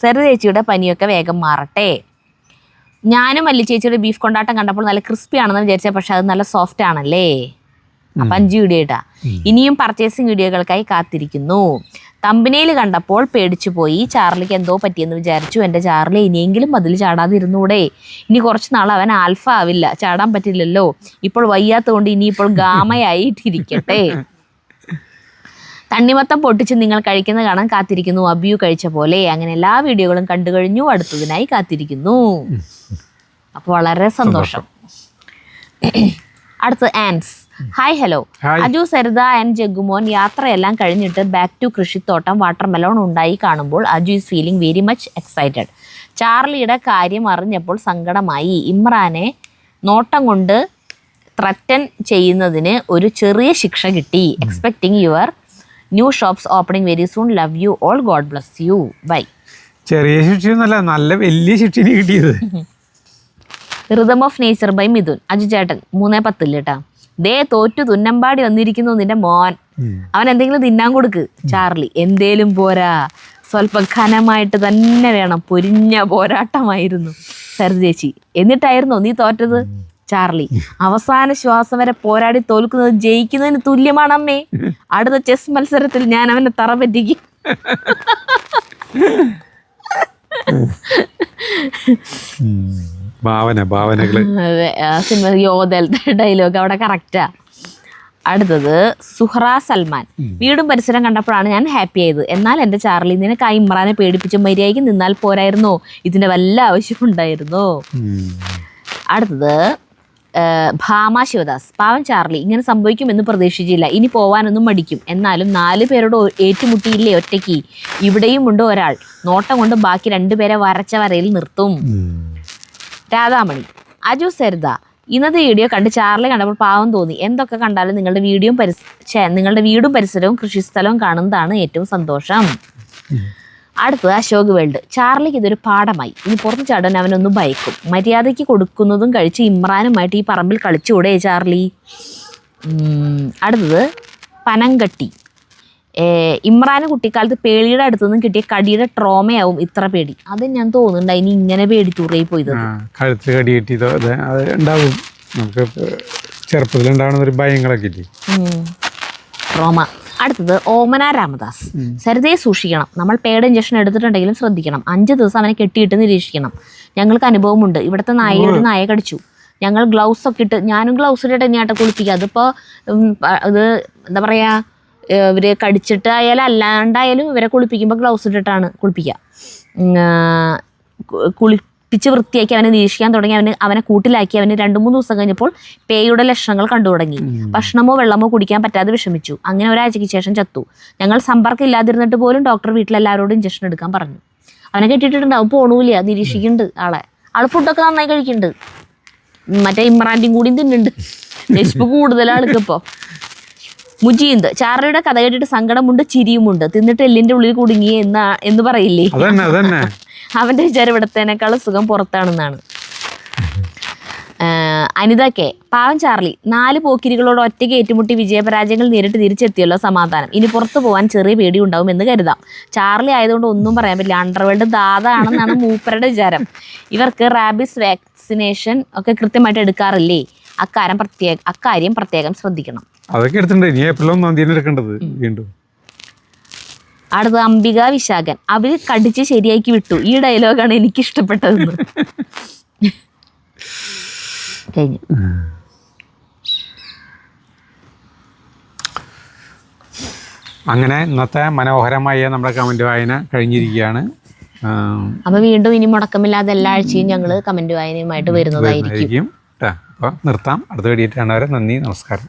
സരിതേച്ചിയുടെ പനിയൊക്കെ വേഗം മാറട്ടെ. ഞാനും മല്ലി ചേച്ചിയുടെ ബീഫ് കൊണ്ടാട്ടം കണ്ടപ്പോൾ നല്ല ക്രിസ്പി ആണെന്ന് വിചാരിച്ച, പക്ഷെ അത് നല്ല സോഫ്റ്റ് ആണല്ലേ. അപ്പം 5 വീഡിയോ ഇട്ടാ. ഇനിയും പർച്ചേസിങ് വീഡിയോകൾക്കായി കാത്തിരിക്കുന്നു. തമ്പനയിൽ കണ്ടപ്പോൾ പേടിച്ചു പോയി. ചാർലിക്ക് എന്തോ പറ്റിയെന്ന് വിചാരിച്ചു. എൻ്റെ ചാർലി ഇനിയെങ്കിലും അതിൽ ചാടാതിരുന്നൂടെ. ഇനി കുറച്ച് നാൾ അവൻ ആൽഫ ആവില്ല, ചാടാൻ പറ്റില്ലല്ലോ. ഇപ്പോൾ വയ്യാത്തതുകൊണ്ട് ഇനിയിപ്പോൾ ഗാമയായിട്ടിരിക്കട്ടെ. തണ്ണിമത്തം പൊട്ടിച്ച് നിങ്ങൾ കഴിക്കുന്നത് കാണാൻ കാത്തിരിക്കുന്നു. അബിയു കഴിച്ച പോലെ. അങ്ങനെ എല്ലാ വീഡിയോകളും കണ്ടു കഴിഞ്ഞു. അടുത്തതിനായി കാത്തിരിക്കുന്നു. അപ്പോൾ വളരെ സന്തോഷം. അടുത്ത് ആൻസ്. Hi hello Aju, Saritha and Jaggumon. യാത്രയെല്ലാം കഴിഞ്ഞിട്ട് ബാക്ക് ടു കൃഷിത്തോട്ടം വാട്ടർമെലോൺ ഉണ്ടായി കാണുമ്പോൾ Aju is feeling very much excited. ചാർലിയുടെ കാര്യം അറിഞ്ഞപ്പോൾ സങ്കടമായി. ഇമ്രാനെ നോട്ടം കൊണ്ട് ത്രറ്റൻ ചെയ്യുന്നതിന് ഒരു ചെറിയ ശിക്ഷ കിട്ടി. Expecting your new shops opening very soon. Love you all. God bless you. Bye. ചെറിയ ശിക്ഷയൊന്നുമല്ല, നല്ല വലിയ ശിക്ഷ കിട്ടിയത്. Rhythm of nature by Mithun. Aju ചേട്ടൻ 3:10 കേട്ടാ. ദേ തോറ്റു തുന്നമ്പാടി വന്നിരിക്കുന്നു നിന്റെ മോൻ. അവൻ എന്തെങ്കിലും തിന്നാൻ കൊടുക്ക്. ചാർലി എന്തേലും പോരാ, സ്വല്പം ഘനമായിട്ട് തന്നെ വേണം. പൊരിഞ്ഞ പോരാട്ടമായിരുന്നു സരിതേച്ചി. എന്നിട്ടായിരുന്നോ നീ തോറ്റത്? ചാർലി അവസാന ശ്വാസം വരെ പോരാടി തോൽക്കുന്നത് ജയിക്കുന്നതിന് തുല്യമാണമ്മേ. അടുത്ത ചെസ് മത്സരത്തിൽ ഞാൻ അവനെ തറ പറ്റിക്കും. ഭാവനകള്. അതെ, ആ സിനിമ യോധലത്തെ ഡയലോഗ് അവിടെ കറക്റ്റാ. അടുത്തത് സുഹ്റ സൽമാൻ. വീടും പരിസരം കണ്ടപ്പോഴാണ് ഞാൻ ഹാപ്പി ആയത്. എന്നാൽ എൻ്റെ ചാർലി, നിനക്ക് ഇമ്രാനെ പേടിപ്പിച്ച് മര്യാദയ്ക്ക് നിന്നാൽ പോരായിരുന്നോ? ഇതിന്റെ വല്ല ആവശ്യമുണ്ടായിരുന്നോ? അടുത്തത് ഭാമ ശിവദാസ്. പാവം ചാർലി, ഇങ്ങനെ സംഭവിക്കുമെന്ന് പ്രതീക്ഷിച്ചില്ല. ഇനി പോവാനൊന്നും മടിക്കും. എന്നാലും 4 പേരോട് ഏറ്റുമുട്ടിയില്ലേ ഒറ്റയ്ക്ക്. ഇവിടെയും ഉണ്ട് ഒരാൾ. നോട്ടം കൊണ്ട് ബാക്കി 2 പേരെ വരച്ച വരയിൽ നിർത്തും. രാധാമണി. അജു, സരിത, ഇന്നത്തെ വീഡിയോ കണ്ട് ചാർലി കണ്ടപ്പോൾ പാവം തോന്നി. എന്തൊക്കെ കണ്ടാലും നിങ്ങളുടെ വീടും പരിസരവും കൃഷിസ്ഥലവും കാണുന്നതാണ് ഏറ്റവും സന്തോഷം. അടുത്തത് അശോക് വേൾഡ്. ചാർലിക്ക് ഇതൊരു പാഠമായി. ഇനി പുറത്ത് ചാടാൻ അവനൊന്ന് ഭയക്കും. മര്യാദയ്ക്ക് കൊടുക്കുന്നതും കഴിച്ച് ഇമ്രാനുമായിട്ട് ഈ പറമ്പിൽ കളിച്ചുകൂടെ ചാർലി? അടുത്തത് പനങ്കട്ടി. ഇമ്രാന് കുട്ടിക്കാലത്ത് പേളിയുടെ അടുത്തുനിന്നും കിട്ടിയ കടിയുടെ ട്രോമയാവും ഇത്ര പേടി. അത് ഞാൻ തോന്നുന്നുണ്ട് ഇനി ഇങ്ങനെ പേടിത്തൂറേ പോയത്. കഴുത്ത് കടി കിട്ടിയതോ അത് ഉണ്ടാവും. നമുക്ക് ചെറുപ്പത്തിലുണ്ടാവുന്ന ഒരു ഭയങ്ങളൊക്കെ ട്രോമ. അടുത്തത് ഓമന രാമദാസ്. സരിതയെ സൂക്ഷിക്കണം. നമ്മൾ പേഡ് ഇഞ്ചക്ഷൻ എടുത്തിട്ടുണ്ടെങ്കിലും ശ്രദ്ധിക്കണം. 5 ദിവസം അവനെ കെട്ടിയിട്ട് നിരീക്ഷിക്കണം. ഞങ്ങൾക്ക് അനുഭവമുണ്ട്. ഇവിടുത്തെ ഒരു നായ കടിച്ചു. ഞങ്ങൾ ഗ്ലൗസ് ഒക്കെ ഇട്ട്, ഞാനും ഗ്ലൗസ് ഇട്ടിട്ട് തന്നെയാട്ടെ കുളിപ്പിക്കുക. അതിപ്പോൾ ഇത് എന്താ പറയുക, ഇവര് കടിച്ചിട്ട് ആയാലും അല്ലാണ്ടായാലും ഇവരെ കുളിപ്പിക്കുമ്പോൾ ഗ്ലൗസ് ഇട്ടിട്ടാണ് കുളിപ്പിക്കുക. കുളിപ്പിച്ച് വൃത്തിയാക്കി അവനെ നിരീക്ഷിക്കാൻ തുടങ്ങി. അവനെ കൂട്ടിലാക്കി. അവന് 2-3 ദിവസം കഴിഞ്ഞപ്പോൾ പേയുടെ ലക്ഷണങ്ങൾ കണ്ടു തുടങ്ങി. ഭക്ഷണമോ വെള്ളമോ കുടിക്കാൻ പറ്റാതെ വിഷമിച്ചു. അങ്ങനെ ഒരാഴ്ചയ്ക്ക് ശേഷം ചത്തു. ഞങ്ങൾ സമ്പർക്കം ഇല്ലാതിരുന്നിട്ട് പോലും ഡോക്ടർ വീട്ടിലെല്ലാവരോടും ഇഞ്ചക്ഷൻ എടുക്കാൻ പറഞ്ഞു. അവനെ കെട്ടിയിട്ടുണ്ടാവും, പോണൂല്ല, നിരീക്ഷിക്കുന്നുണ്ട്. ആള് ഫുഡൊക്കെ നന്നായി കഴിക്കുന്നുണ്ട്. മറ്റേ ഇമ്രാൻ്റെയും കൂടിയും തിന്നുന്നുണ്ട്. വിശപ്പ് കൂടുതലാൾക്ക് ഇപ്പൊ. മുജീന്ത്, ചാർലിയുടെ കഥ കേട്ടിട്ട് സങ്കടമുണ്ട് ചിരിയുമുണ്ട്, തിന്നിട്ട് എല്ലിന്റെ ഉള്ളിൽ കുടുങ്ങി എന്ന് പറയില്ലേ, അവന്റെ വിചാരം ഇവിടത്തേനേക്കാളും സുഖം പുറത്താണെന്നാണ്. അനിത കെ, പാവം ചാർലി 4 പോക്കിരികളോട് ഒറ്റയ്ക്ക് ഏറ്റുമുട്ടി വിജയപരാജയങ്ങൾ നേരിട്ട് തിരിച്ചെത്തിയല്ലോ, സമാധാനം. ഇനി പുറത്തു പോകാൻ ചെറിയ പേടി ഉണ്ടാവും എന്ന് കരുതാം. ചാർലി ആയതുകൊണ്ട് ഒന്നും പറയാൻ പറ്റില്ല, അണ്ടർവേൾഡ് ദാതാണെന്നാണ് മൂപ്പരുടെ വിചാരം. ഇവർക്ക് റാബിസ് വാക്സിനേഷൻ ഒക്കെ കൃത്യമായിട്ട് എടുക്കാറില്ലേ, അക്കാര്യം പ്രത്യേകം ശ്രദ്ധിക്കണം. അതൊക്കെ എടുത്തിട്ടുണ്ട്. ഇനി ഏപ്രിൽ 1-ാം തീയതി എടുക്കേണ്ടത് വീണ്ടും. അടുത്ത അംബിക വിശാഖൻ, അവര് കടിച്ച് ശരിയാക്കി വിട്ടു, ഈ ഡയലോഗാണ് എനിക്ക് ഇഷ്ടപ്പെട്ടതെന്ന്. കഴിഞ്ഞു. അങ്ങനെ ഇന്നത്തെ മനോഹരമായ നമ്മുടെ കമന്റ് വായന കഴിഞ്ഞിരിക്കുകയാണ്. അപ്പൊ വീണ്ടും ഇനി മുടക്കമില്ലാതെ എല്ലാ ആഴ്ചയും ഞങ്ങൾ കമന്റ് വായനയുമായിട്ട് വരുന്നതായിരിക്കും. അപ്പോൾ നിർത്താം. അടുത്ത വീഡിയോ കാണുന്നവരെ നന്ദി, നമസ്കാരം.